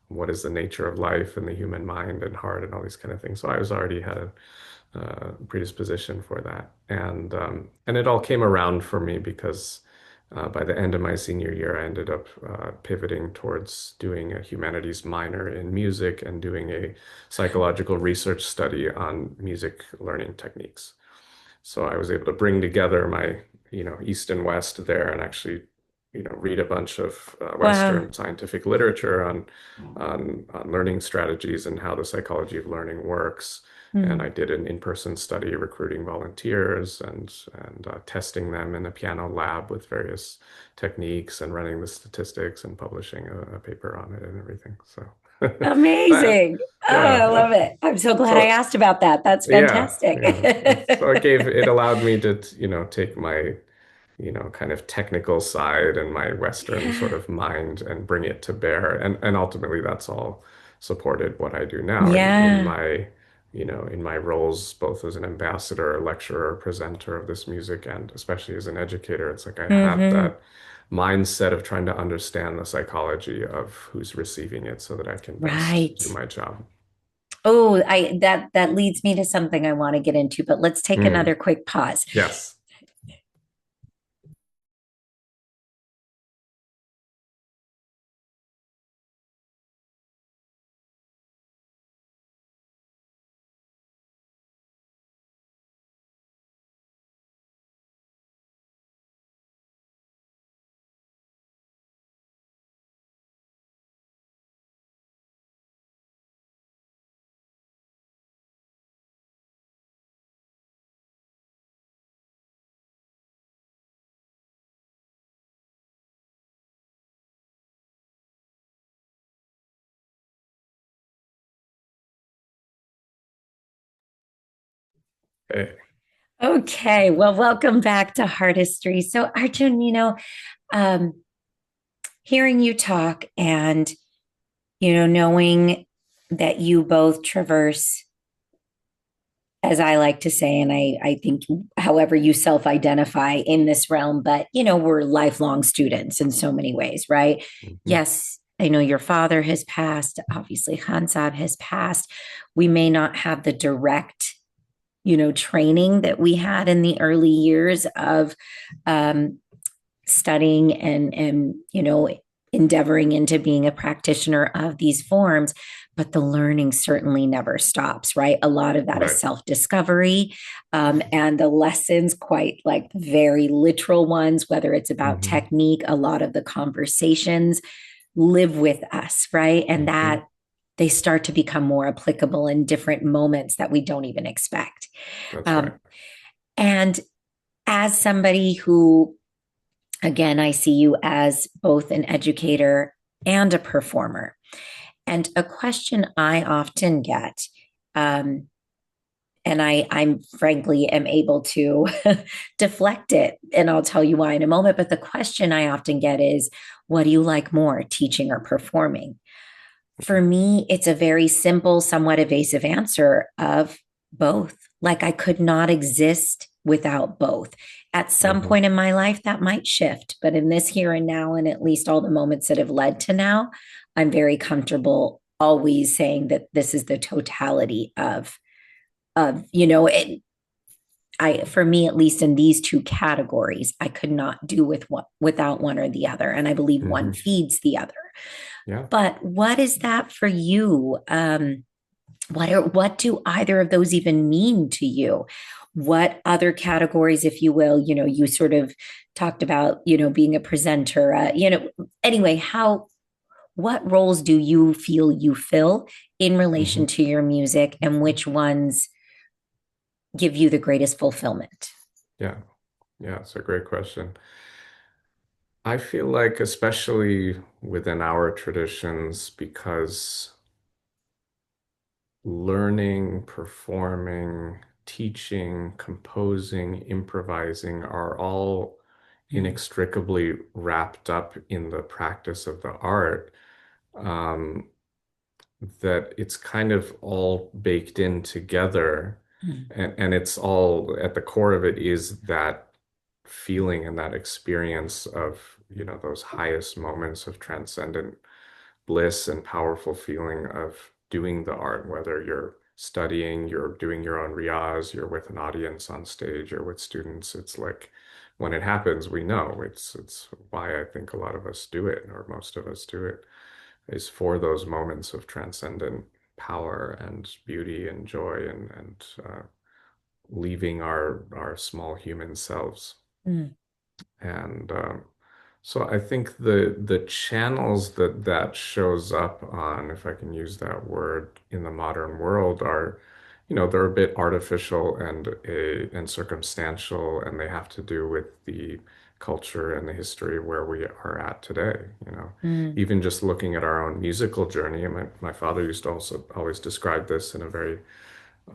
what is the nature of life and the human mind and heart and all these kind of things. So I was already had a predisposition for that, and it all came around for me because by the end of my senior year, I ended up pivoting towards doing a humanities minor in music and doing a psychological research study on music learning techniques. So I was able to bring together my, East and West there and actually, read a bunch of Wow. Western scientific literature on learning strategies and how the psychology of learning works. And I Mm. did an in-person study recruiting volunteers and testing them in a piano lab with various techniques and running the statistics and publishing a paper on it and everything. So that, Amazing. Oh, I yeah, love it. I'm so glad I so asked about that. That's yeah, fantastic. yeah. So it allowed me to, take my, kind of technical side and my Western sort Yeah. of mind and bring it to bear. And ultimately that's all supported what I do now in Yeah. my, in my roles, both as an ambassador, lecturer, presenter of this music, and especially as an educator. It's like I have Hmm. that mindset of trying to understand the psychology of who's receiving it so that I can best Right. do my job. Oh, I that leads me to something I want to get into, but let's take Mm, another quick pause. yes. Okay. Okay, well, welcome back to Artistry. So, Arjun, um, hearing you talk and knowing that you both traverse as I like to say, and I think however you self-identify in this realm, but we're lifelong students in so many ways, right? Mhm. Yes, I know your father has passed. Obviously, Hansab has passed. We may not have the direct, training that we had in the early years of um, studying and endeavoring into being a practitioner of these forms, but the learning certainly never stops, right? A lot of that is Right. self-discovery, and the lessons, quite like very literal ones, whether it's about Hmm. technique, a lot of the conversations live with us, right? And Hmm. that they start to become more applicable in different moments that we don't even expect. That's right. um, and as somebody who, again, I see you as both an educator and a performer. And a question I often get, um, and I'm frankly am able to deflect it, and I'll tell you why in a moment. But the question I often get is, what do you like more, teaching or performing? For me, it's a very simple, somewhat evasive answer of both. Like I could not exist without both. At some Hmm. point in my life, that might shift, but in this here and now, and at least all the moments that have led to now, I'm very comfortable always saying that this is the totality of I, for me, at least in these two categories, I could not do without one or the other. And I believe one Hmm. feeds the other. Yeah. But what is that for you? What do either of those even mean to you? What other categories, if you will, you sort of talked about, being a presenter, anyway, what roles do you feel you fill in relation Hmm. to your music, and which ones give you the greatest fulfillment? Yeah. Yeah. It's a great question. I feel like, especially within our traditions, because learning, performing, teaching, composing, improvising are all Mm, inextricably wrapped up in the practice of the art, um, that it's kind of all baked in together. mm, And it's all at the core of it is that feeling and that experience of, those highest moments of transcendent bliss and powerful feeling of doing the art, whether you're studying, you're doing your own riyaz, you're with an audience on stage, or with students. It's like when it happens, we know it's why I think a lot of us do it, or most of us do it, is for those moments of transcendent power and beauty and joy and leaving our small human selves. mm, And so I think the channels that that shows up on, if I can use that word, in the modern world are, they're a bit artificial and circumstantial, and they have to do with the culture and the history where we are at today. mm, Even just looking at our own musical journey, and my father used to also always describe this in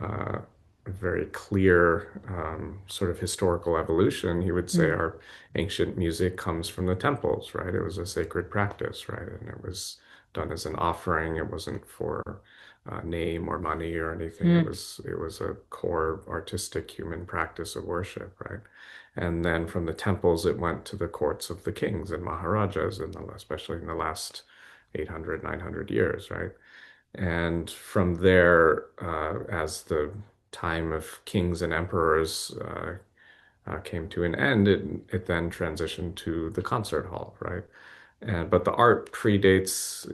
uh, a very clear sort of historical evolution. He would say mm, our ancient music comes from the temples, right? It was a sacred practice, right? And it was done as an offering. It wasn't for name or money or anything. It mm, was a core artistic human practice of worship, right? And then from the temples, it went to the courts of the kings and maharajas, especially in the last 800, 900 years, right? And from there, as the time of kings and emperors came to an end, it then transitioned to the concert hall, right? But the art predates,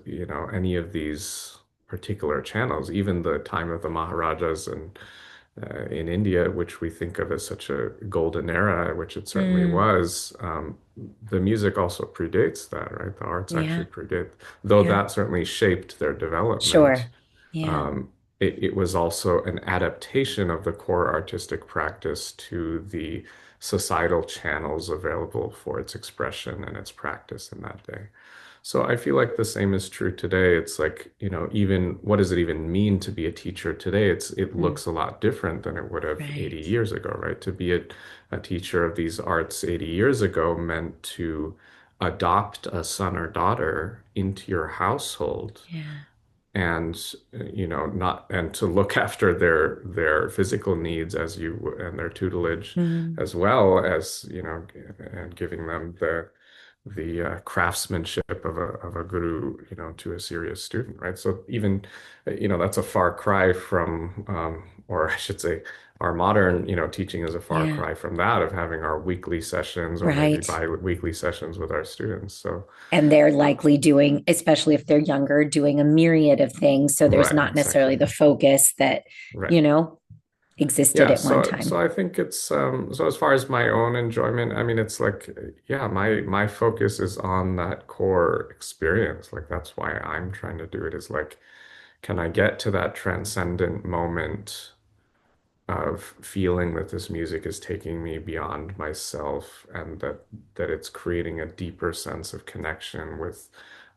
any of these particular channels, even the time of the Maharajas and in India, which we think of as such a golden era, which it certainly mm. was. The music also predates that, right? The arts actually Yeah, predate, though yeah, that certainly shaped their development. sure. Yeah. Um, it was also an adaptation of the core artistic practice to the societal channels available for its expression and its practice in that day. So I feel like the same is true today. It's like, even what does it even mean to be a teacher today? It Mm, looks a lot different than it would have 80 right. years ago, right? To be a teacher of these arts 80 years ago meant to adopt a son or daughter into your household Yeah. and not and to look after their physical needs as you and their tutelage, Mm. as well as and giving them the craftsmanship of a guru, to a serious student, right? So even, that's a far cry from, or I should say, our modern, teaching is a far Yeah. cry from that, of having our weekly sessions or maybe Right. bi-weekly sessions with our students. So, And they're likely doing, especially if they're younger, doing a myriad of things. So there's right, not necessarily exactly. the focus that, Right. you know, existed Yeah, at one so time. I think it's so as far as my own enjoyment, I mean it's like, yeah, my focus is on that core experience. Like that's why I'm trying to do it, is like, can I get to that transcendent moment of feeling that this music is taking me beyond myself, and that it's creating a deeper sense of connection with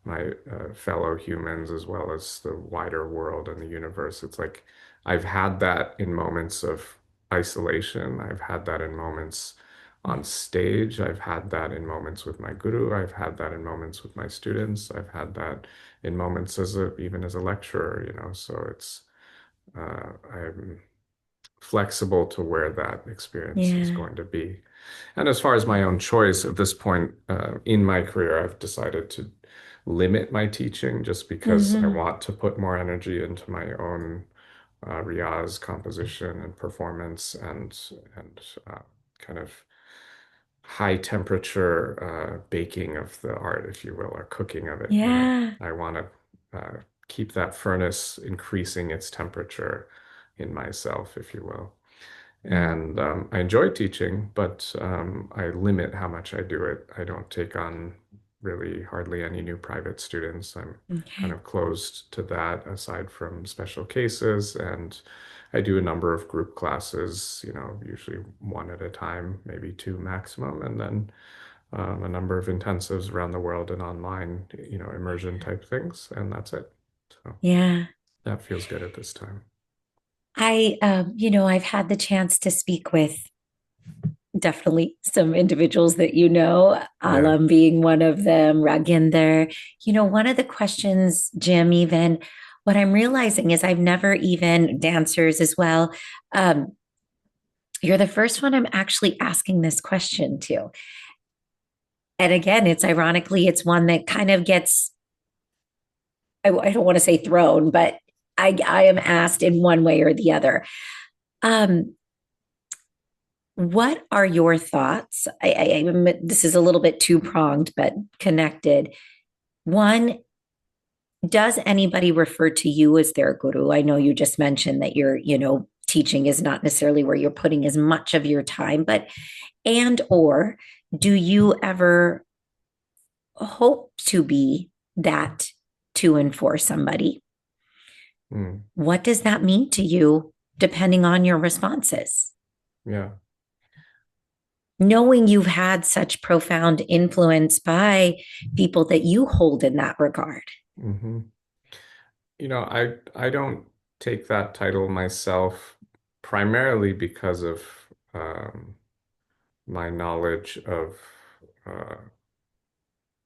my fellow humans, as well as the wider world and the universe. It's like I've had that in moments of isolation. I've had that in moments on stage. I've had that in moments with my guru. I've had that in moments with my students. I've had that in moments even as a lecturer, So it's I'm flexible to where that experience is Yeah. going to be. And as far as my own choice at this point in my career, I've decided to limit my teaching, just because I Hmm. want to put more energy into my own riyaz, composition, and performance, and kind of high temperature baking of the art, if you will, or cooking of it. Yeah. I want to keep that furnace increasing its temperature in myself, if you will. Mm. And I enjoy teaching, but I limit how much I do it. I don't take on really hardly any new private students. I'm kind Okay. of closed to that, aside from special cases. And I do a number of group classes, usually one at a time, maybe two maximum, and then a number of intensives around the world and online, immersion type things. And that's it. So Yeah. that feels good at this time. I've had the chance to speak with definitely some individuals that you know, Yeah. Alam being one of them, Raginder. One of the questions, Jim, even what I'm realizing is I've never even dancers as well. Um, you're the first one I'm actually asking this question to. And again, it's one that kind of gets, I don't want to say thrown, but I am asked in one way or the other. Um, what are your thoughts? This is a little bit two pronged, but connected. One, does anybody refer to you as their guru? I know you just mentioned that teaching is not necessarily where you're putting as much of your time, but and or do you ever hope to be that to and for somebody? Mm. What does that mean to you depending on your responses? Yeah. Knowing you've had such profound influence by people that you hold in that regard. Hmm. I don't take that title myself, primarily because of um, my knowledge of uh,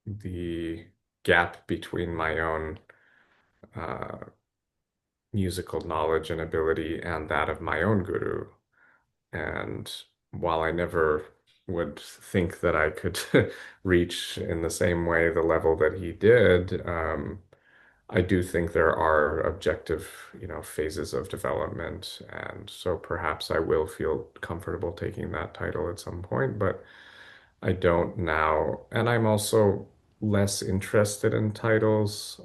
the gap between my own uh, musical knowledge and ability and that of my own guru. And while I never would think that I could reach in the same way the level that he did, I do think there are objective, phases of development. And so perhaps I will feel comfortable taking that title at some point, but I don't now. And I'm also less interested in titles.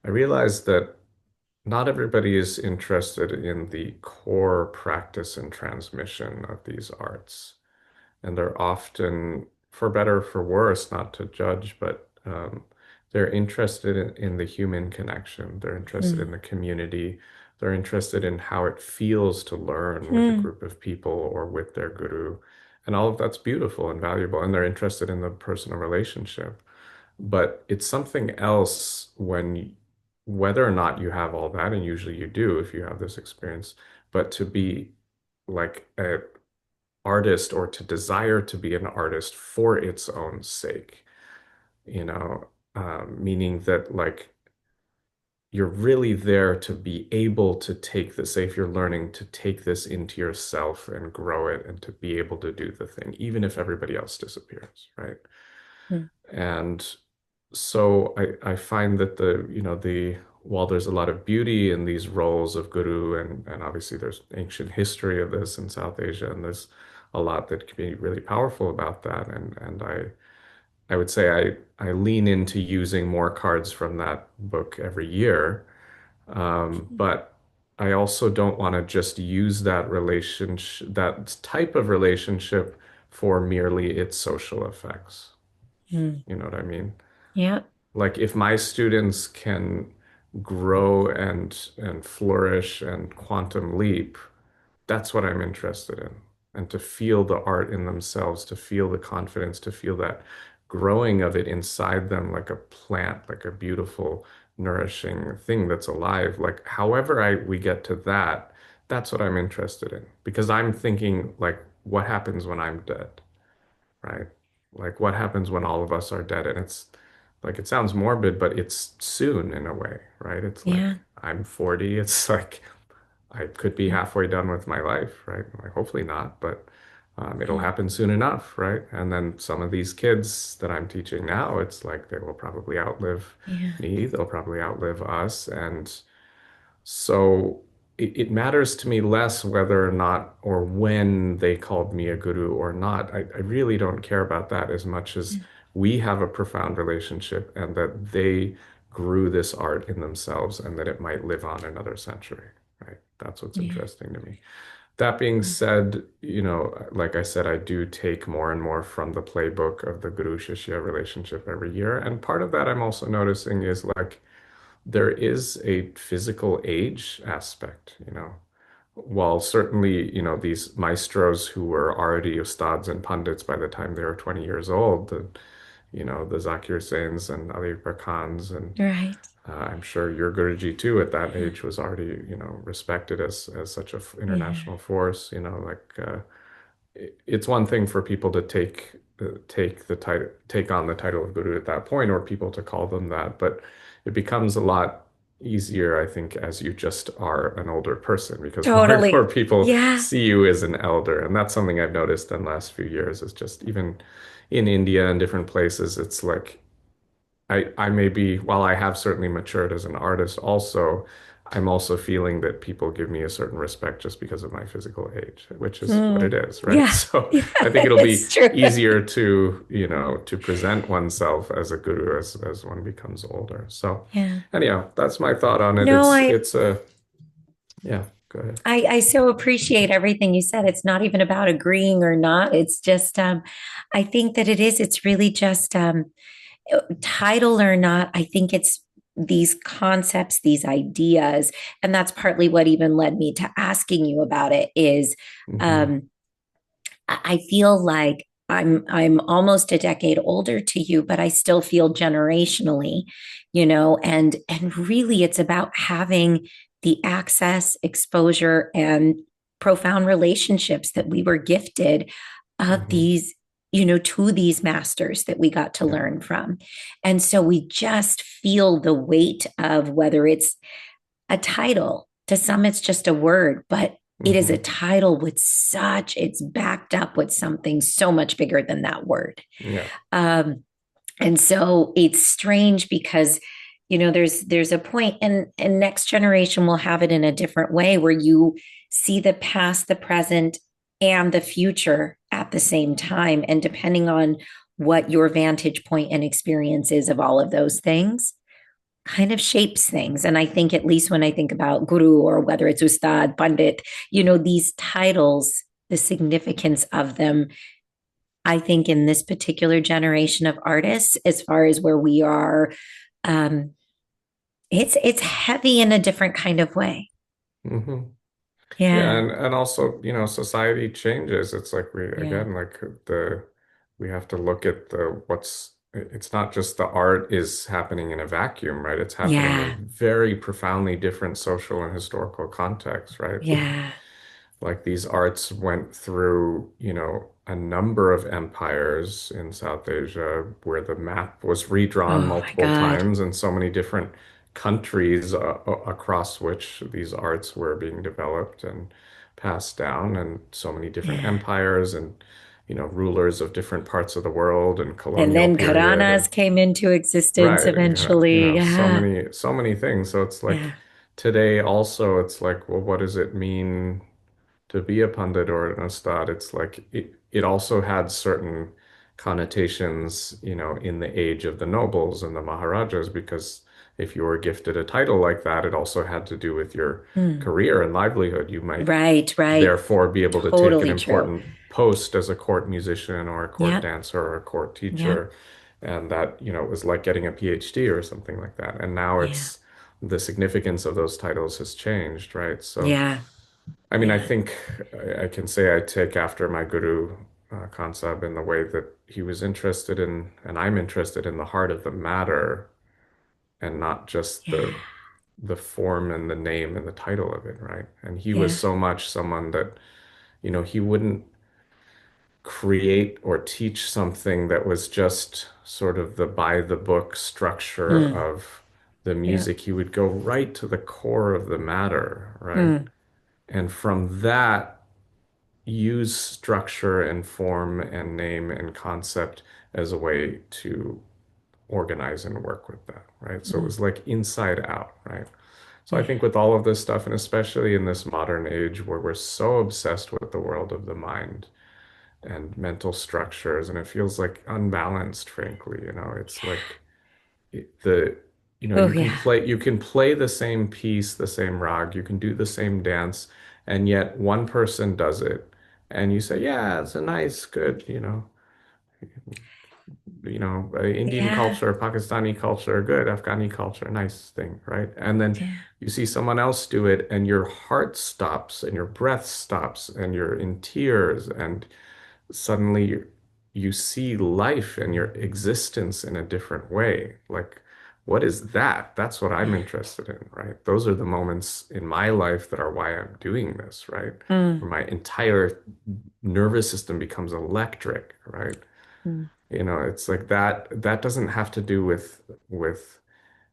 I realize that not everybody is interested in the core practice and transmission of these arts. And they're often, for better or for worse, not to judge, but they're interested in the human connection. They're interested in Mm. the community. They're interested in how it feels to learn with a Mm. group of people or with their guru. And all of that's beautiful and valuable. And they're interested in the personal relationship. But it's something else whether or not you have all that, and usually you do if you have this experience, but to be like a artist, or to desire to be an artist for its own sake, you know. meaning that like you're really there to be able to take this, say if you're learning to take this into yourself and grow it and to be able to do the thing, even if everybody else disappears, right? Mm. And so I find that while there's a lot of beauty in these roles of guru and obviously there's ancient history of this in South Asia and there's a lot that can be really powerful about that and I would say I lean into using more cards from that book every year. But I also don't want to just use that relationship, that type of relationship for merely its social effects. Mm. You know what I mean? Yeah. Like if my students can grow and flourish and quantum leap, that's what I'm interested in. And to feel the art in themselves, to feel the confidence, to feel that growing of it inside them like a plant, like a beautiful, nourishing thing that's alive. Like however we get to that, that's what I'm interested in. Because I'm thinking like, what happens when I'm dead, right? Like what happens when all of us are dead? And it's like it sounds morbid, but it's soon in a way, right? It's Yeah. like I'm 40. It's like I could be Yeah. halfway done with my life, right? Like, hopefully not, but it'll Yeah. happen soon enough, right? And then some of these kids that I'm teaching now, it's like they will probably outlive Yeah. me, they'll probably outlive us. And so it matters to me less whether or not or when they called me a guru or not. I really don't care about that as much as we have a profound relationship and that they grew this art in themselves and that it might live on another century, right? That's what's Yeah. interesting to me. That being Mm. said, like I said, I do take more and more from the playbook of the Guru Shishya relationship every year. And part of that I'm also noticing is like there is a physical age aspect, While certainly, these maestros who were already ustads and pundits by the time they were 20 years old, the Zakir Husains and Ali Akbar Khans, and Right. I'm sure your Guruji too at that Yeah. age was already, respected as such a Yeah. international force, it's one thing for people to take on the title of guru at that point, or people to call them that, but it becomes a lot easier, I think, as you just are an older person, because more and more Totally. people Yeah. see you as an elder, and that's something I've noticed in the last few years. Is just even in India and different places, it's like I may be, while I have certainly matured as an artist, also, I'm also feeling that people give me a certain respect just because of my physical age, which is what it Mm. is, right? Yeah. So Yeah. I think it'll be It's true. easier to present oneself as a guru as one becomes older. So Yeah. anyhow, that's my thought on it. No, It's a, yeah, go ahead. I so appreciate everything you said. It's not even about agreeing or not. It's just I think that it's really just title or not. I think it's these concepts, these ideas, and that's partly what even led me to asking you about it is Hmm. um I feel like I'm almost a decade older to you, but I still feel generationally, and really it's about having the access, exposure, and profound relationships that we were gifted of Hmm. these, to these masters that we got to Yeah. learn from. And so we just feel the weight of whether it's a title. To some, it's just a word, but it is a Hmm. title it's backed up with something so much bigger than that word. Yeah. Um, and so it's strange because, there's a point and next generation will have it in a different way where you see the past, the present, and the future at the same time. And depending on what your vantage point and experience is of all of those things, kind of shapes things. And I think, at least when I think about guru or whether it's ustad, pandit, these titles, the significance of them, I think in this particular generation of artists, as far as where we are, um, it's heavy in a different kind of way. Hmm. Yeah, Yeah. and also, society changes. It's like we Yeah. again, like we have to look at it's not just the art is happening in a vacuum, right? It's happening Yeah. in very profoundly different social and historical contexts, right? Yeah. Like these arts went through, a number of empires in South Asia where the map was redrawn Oh my multiple God. times and so many different countries across which these arts were being developed and passed down, and so many different Yeah. empires and rulers of different parts of the world and And colonial then period Karanas and came into existence right, eventually. Yeah. so many things. So it's like Yeah. today also it's like, well, what does it mean to be a pundit or an ustad? It's like it also had certain connotations, in the age of the nobles and the maharajas, because if you were gifted a title like that, it also had to do with your Hmm. career and livelihood. You might Right, right. therefore be able to take an Totally true. important post as a court musician or a court Yeah. dancer or a court Yeah. teacher. And that, it was like getting a PhD or something like that. And now Yeah. it's the significance of those titles has changed, right? So Yeah. I mean, I Yeah. think I can say I take after my guru, Kansab, in the way that he was interested in, and I'm interested in the heart of the matter, and not just Yeah. the form and the name and the title of it, right? And he was Yeah. so much someone that, he wouldn't create or teach something that was just sort of the by the book structure Hmm. of the Yeah. music. He would go right to the core of the matter, right? Hmm. And from that, use structure and form and name and concept as a way to organize and work with that, right? So it Hmm. was like inside out, right? So I Yeah. think with all of this stuff, and especially in this modern age where we're so obsessed with the world of the mind and mental structures, and it feels like unbalanced, frankly, it's like the Oh yeah. you can play the same piece, the same rag, you can do the same dance, and yet one person does it and you say, yeah, it's a nice, good, Indian Yeah. culture, Pakistani culture, good, Afghani culture, nice thing, right? And then Yeah. you see someone else do it and your heart stops and your breath stops and you're in tears, and suddenly you see life and your existence in a different way. Like, what is that? That's what I'm Yeah. interested in, right? Those are the moments in my life that are why I'm doing this, right? Hmm. Where my entire nervous system becomes electric, right? Hmm. It's like that doesn't have to do with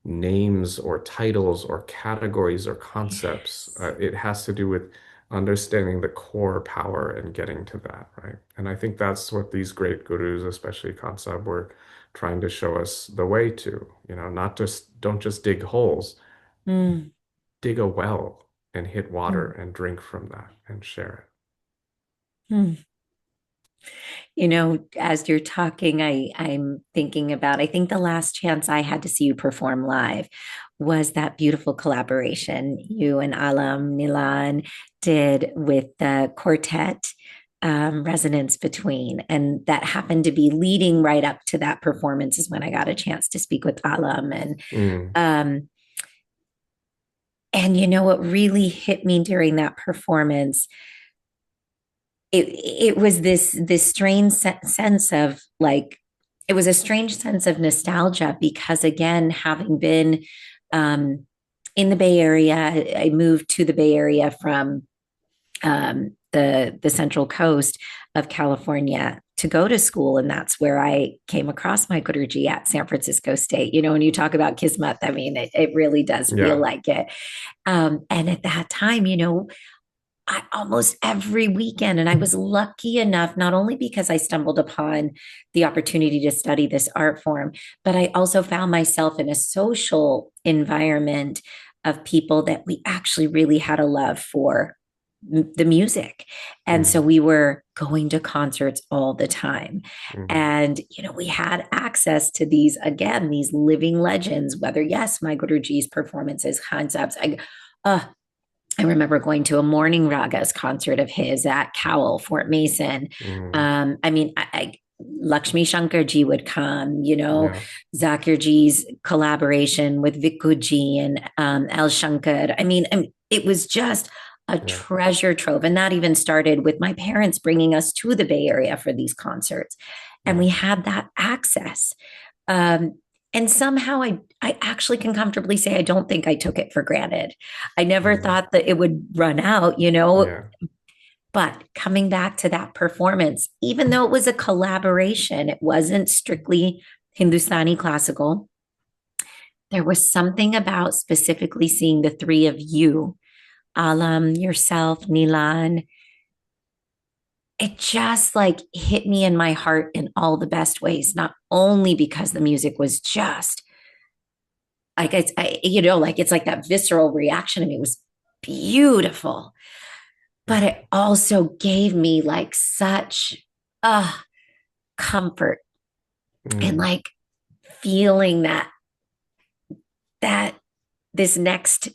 names or titles or categories or concepts. Yes. It has to do with understanding the core power and getting to that, right? And I think that's what these great gurus, especially Kansab, were trying to show us the way to, not just don't just dig holes, Hmm. dig a well and hit water Hmm. and drink from that and share Hmm. As you're talking, I'm thinking about, I think the last chance I had to see you perform live was that beautiful collaboration you and Alam Nilan did with the quartet, Resonance Between. And that happened to be leading right up to that performance is when I got a chance to speak with Alam. it. Mm, Um, and what really hit me during that performance, it was this strange sense of like, it was a strange sense of nostalgia because again, having been um, in the Bay Area, I moved to the Bay Area from the Central Coast of California to go to school, and that's where I came across my Guruji at San Francisco State. When you talk about Kismet, I mean, it really does feel yeah. like it. And at that time, I almost every weekend. And I was lucky enough, not only because I stumbled upon the opportunity to study this art form, but I also found myself in a social environment of people that we actually really had a love for the music. And so Mm, we were going to concerts all the time. mhm. And, we had access to these, again, these living legends, whether, yes, my Guruji's performances, concepts. Uh, I remember going to a Morning Ragas concert of his at Cowell, Fort Mason. Mm, I mean, Lakshmi Shankar ji would come, yeah. Zakir ji's collaboration with Vikku ji and El Shankar. It was just a Yeah. treasure trove. And that even started with my parents bringing us to the Bay Area for these concerts. And Yeah. we had that access. Um, and somehow I actually can comfortably say I don't think I took it for granted. I never Mm, thought that it would run out, yeah. But coming back to that performance, even though it was a collaboration, it wasn't strictly Hindustani classical. There was something about specifically seeing the three of you, Alam, yourself, Nilan. It just like hit me in my heart in all the best ways, not only because the music was just like like it's like that visceral reaction to me. It was beautiful, but it also gave me like such comfort and like feeling that this next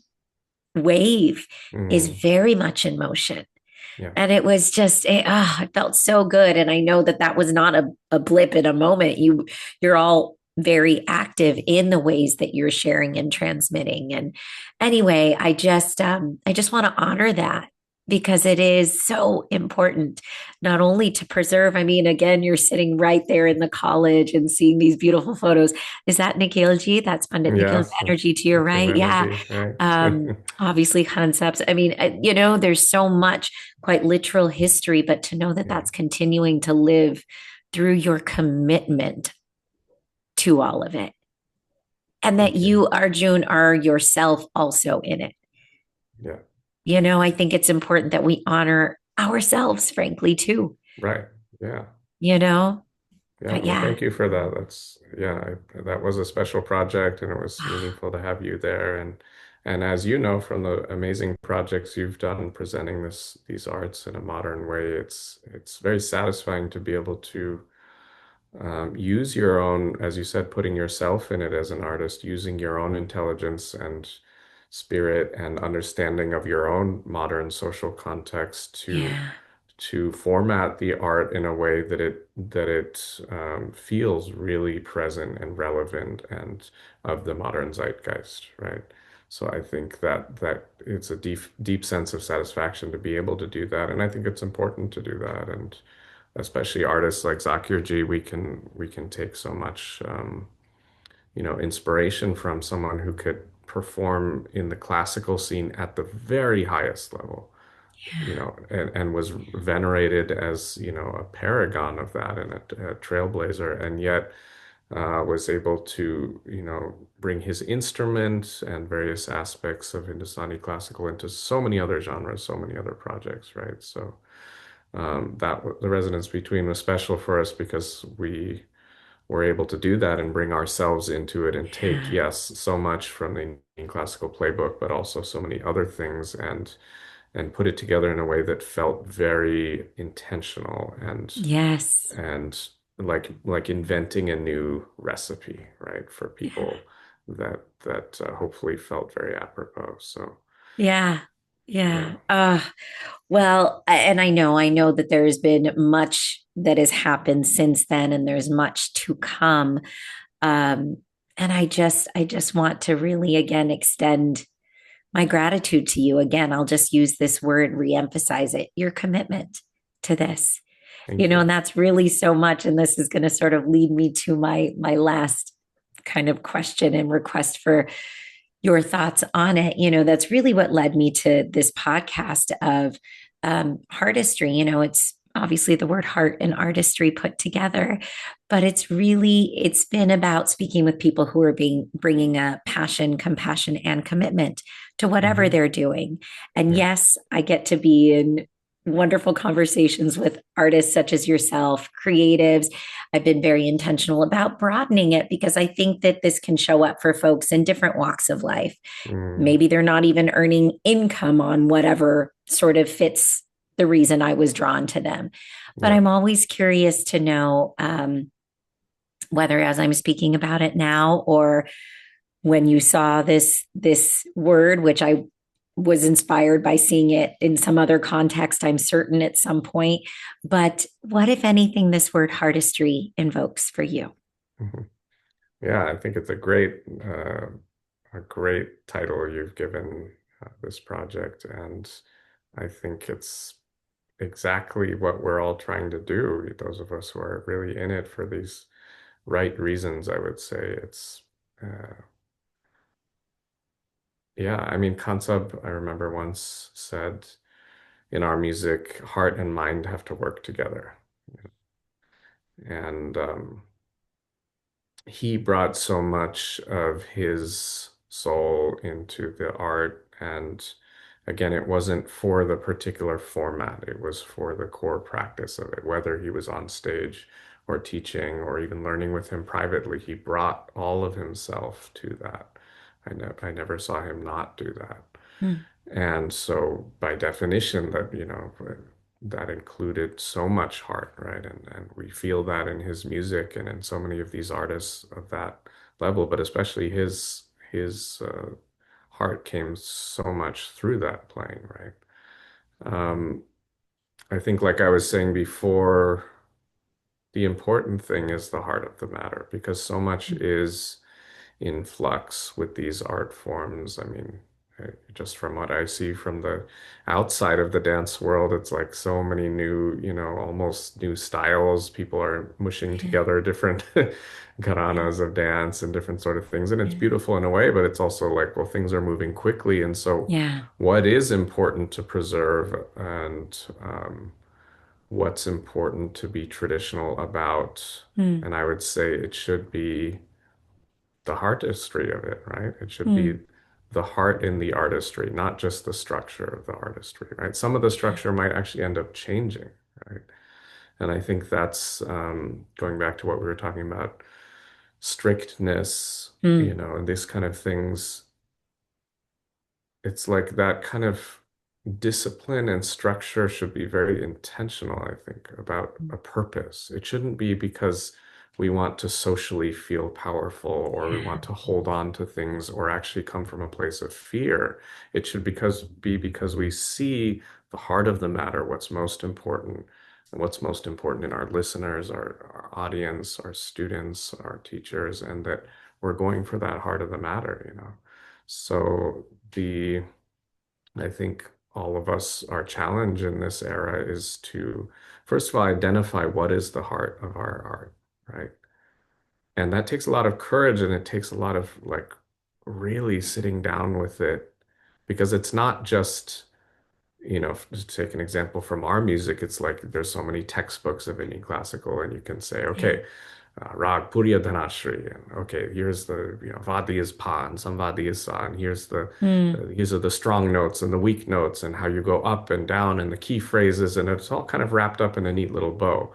wave is very much in motion. Yeah. And it was just, it felt so good. And I know that was not a blip in a moment. You're all very active in the ways that you're sharing and transmitting. And anyway, I just want to honor that because it is so important, not only to preserve. I mean, again, you're sitting right there in the college and seeing these beautiful photos. Is that Nikhilji? That's Pandit Nikhil Banerjee to your right. Yeah. Right. Obviously concepts. I mean, there's so much quite literal history, but to know that that's continuing to live through your commitment to all of it. And that you, Arjun, are yourself also in it. Yeah. I think it's important that we honor ourselves, frankly, too. Right. Yeah. Yeah. Well, thank you for that. That was a special project and it was meaningful to have you there. And as you know, from the amazing projects you've done presenting these arts in a modern way, it's very satisfying to be able to use your own, as you said, putting yourself in it as an artist, using your own intelligence and spirit and understanding of your own modern social context to format the art in a way that it feels really present and relevant and of the modern zeitgeist, right? So I think that it's a deep sense of satisfaction to be able to do that, and I think it's important to do that, and especially artists like Zakirji, we can take so much inspiration from someone who could perform in the classical scene at the very highest level, and was venerated as, a paragon of that and a trailblazer, and yet was able to, bring his instrument and various aspects of Hindustani classical into so many other genres, so many other projects, right? So the resonance between was special for us because we were able to do that and bring ourselves into it and take, yes, so much from the Indian classical playbook, but also so many other things and put it together in a way that felt very intentional and like inventing a new recipe, right, for people that hopefully felt very apropos. So yeah. Well, and I know that there's been much that has happened since then, and there's much to come. And I just want to really again extend my gratitude to you. Again, I'll just use this word, reemphasize it, your commitment to this. thank you. And that's really so much. And this is going to sort of lead me to my last kind of question and request for your thoughts on it. That's really what led me to this podcast of artistry. It's obviously the word heart and artistry put together, but it's been about speaking with people who are bringing a passion, compassion, and commitment to whatever they're doing. And yes, I get to be in wonderful conversations with artists such as yourself, creatives. I've been very intentional about broadening it because I think that this can show up for folks in different walks of life. Maybe they're not even earning income on whatever sort of fits the reason I was drawn to them. But I'm always curious to know whether as I'm speaking about it now or when you saw this word, which I was inspired by seeing it in some other context, I'm certain at some point. But what, if anything, this word artistry invokes for you? Yeah, I think it's a great title you've given this project, and I think it's exactly what we're all trying to do. Those of us who are really in it for these right reasons, I would say it's. Yeah, I mean, Kansab, I remember once said, in our music, heart and mind have to work together. And he brought so much of his soul into the art. And again, it wasn't for the particular format, it was for the core practice of it, whether he was on stage or teaching or even learning with him privately. He brought all of himself to that. I never saw him not do that. Mm. And so by definition that, that included so much heart, right? And we feel that in his music and in so many of these artists of that level, but especially his heart came so much through that playing, right? Um, I think like I was saying before, the important thing is the heart of the matter because so much Mm. is in flux with these art forms. I mean, just from what I see from the outside of the dance world, it's like so many new, almost new styles. People are mushing Yeah. together different Yeah. gharanas of dance and different sort of things. And it's Yeah. beautiful in a way, but it's also like, well, things are moving quickly. And so Yeah. what is important to preserve and what's important to be traditional about? Mm. And I would say it should be the artistry of it, right? It should be Mm. the heart in the artistry, not just the structure of the artistry, right? Some of the Yeah. structure might actually end up changing, right? And I think that's going back to what we were talking about, strictness, Mm. and these kind of things. It's like that kind of discipline and structure should be very intentional, I think, about a purpose. It shouldn't be because we want to socially feel powerful or we Yeah. want to hold on to things or actually come from a place of fear. It should be because we see the heart of the matter, what's most important, and what's most important in our listeners, our audience, our students, our teachers, and that we're going for that heart of the matter. So the I think all of us, our challenge in this era is to, first of all, identify what is the heart of our art, right? And that takes a lot of courage and it takes a lot of like really sitting down with it because it's not just, to take an example from our music, it's like there's so many textbooks of Indian classical and you can say, Yeah. okay, Rag Puriya Dhanashri, and okay, here's the Vadi is Pa and Samvadi is Sa, and Mm. these are the strong notes and the weak notes and how you go up and down and the key phrases, and it's all kind of wrapped up in a neat little bow.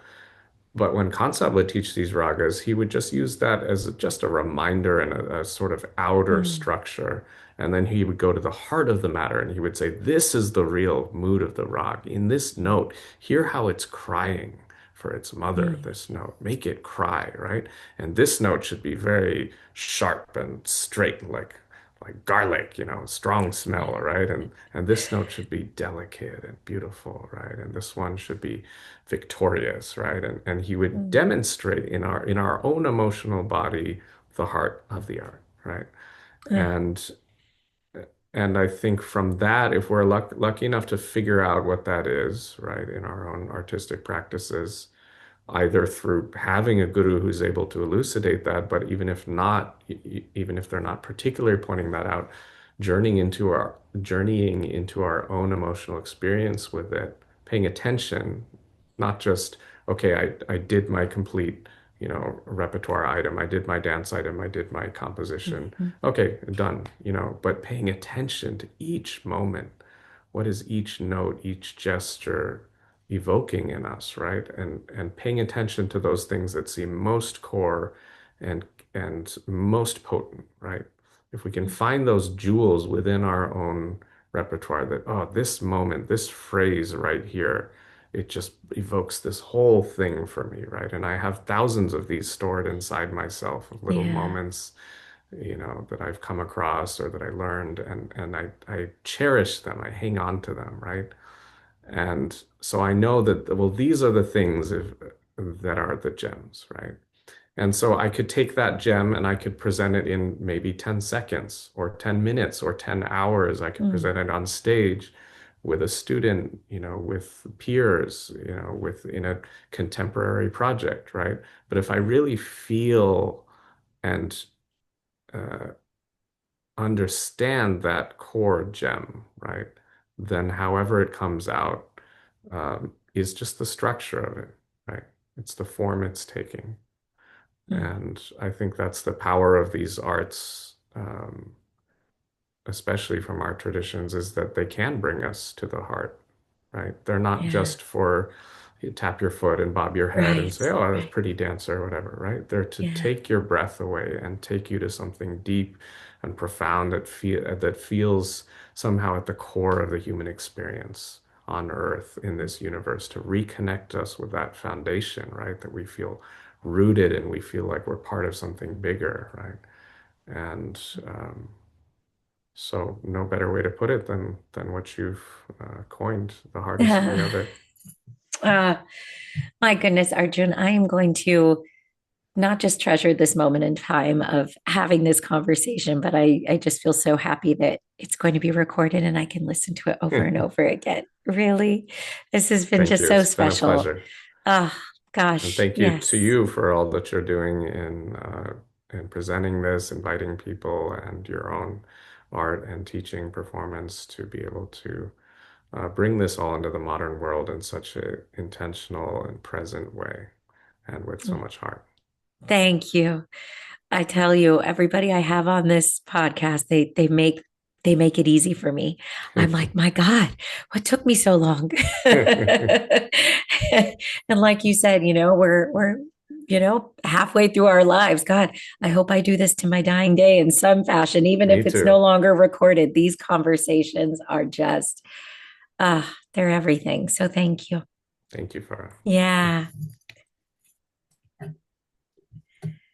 But when Kansab would teach these ragas, he would just use that as just a reminder and a sort of outer Mm. structure. And then he would go to the heart of the matter and he would say, this is the real mood of the rag. In this note, hear how it's crying for its mother, Mm. this note. Make it cry, right? And this note should be very sharp and straight, like garlic, strong smell, Yeah. right? And this note should be delicate and beautiful, right? And this one should be victorious, right? And he would Mm. demonstrate in our own emotional body the heart of the art, right? Yeah. And and I think from that, if we're lucky enough to figure out what that is, right, in our own artistic practices, either through having a guru who's able to elucidate that, but even if not, even if they're not particularly pointing that out, journeying into our own emotional experience with it, paying attention, not just, okay, I did my complete, repertoire item, I did my dance item, I did my composition. Mhm. Okay, done, but paying attention to each moment. What is each note, each gesture evoking in us, right? And paying attention to those things that seem most core and and most potent, right? If we can find those jewels within our own repertoire that, oh, this moment, this phrase right here, it just evokes this whole thing for me, right? And I have thousands of these stored inside myself of little Yeah. moments, that I've come across or that I learned, and I cherish them. I hang on to them, right? And so I know that, well, these are the things that are the gems, right? And so I could take that gem and I could present it in maybe 10 seconds or 10 minutes or 10 hours. I could Mm. present it on stage with a student, with peers, with in a contemporary project, right? But if I really feel and uh, understand that core gem, right, then however it comes out, is just the structure of it, right? It's the form it's taking. And I think that's the power of these arts, especially from our traditions, is that they can bring us to the heart, right? They're not just for you tap your foot and bob your head and say, oh, that's pretty dancer or whatever, right? They're to take your breath away and take you to something deep and profound that feels somehow at the core of the human experience on Earth in this universe, to reconnect us with that foundation, right? That we feel rooted and we feel like we're part of something bigger, right? And so no better way to put it than what you've coined, the hardest way of it. My goodness, Arjun, I am going to not just treasure this moment in time of having this conversation, but I just feel so happy that it's going to be recorded and I can listen to it over and over again. Really, this has been Thank just you. so It's been a special. pleasure. Oh, gosh. And thank you to you for all that you're doing in presenting this, inviting people, and your own art and teaching performance to be able to bring this all into the modern world in such an intentional and present way, and with so much heart. Thank you. I tell you, everybody I have on this podcast, they make it easy for me. I'm like, my God, what took me so long? And like you said, we're halfway through our lives. God, I hope I do this to my dying day in some fashion, even Me if it's too. no longer recorded. These conversations are just they're everything. So thank you. Thank you, Farah. Yeah.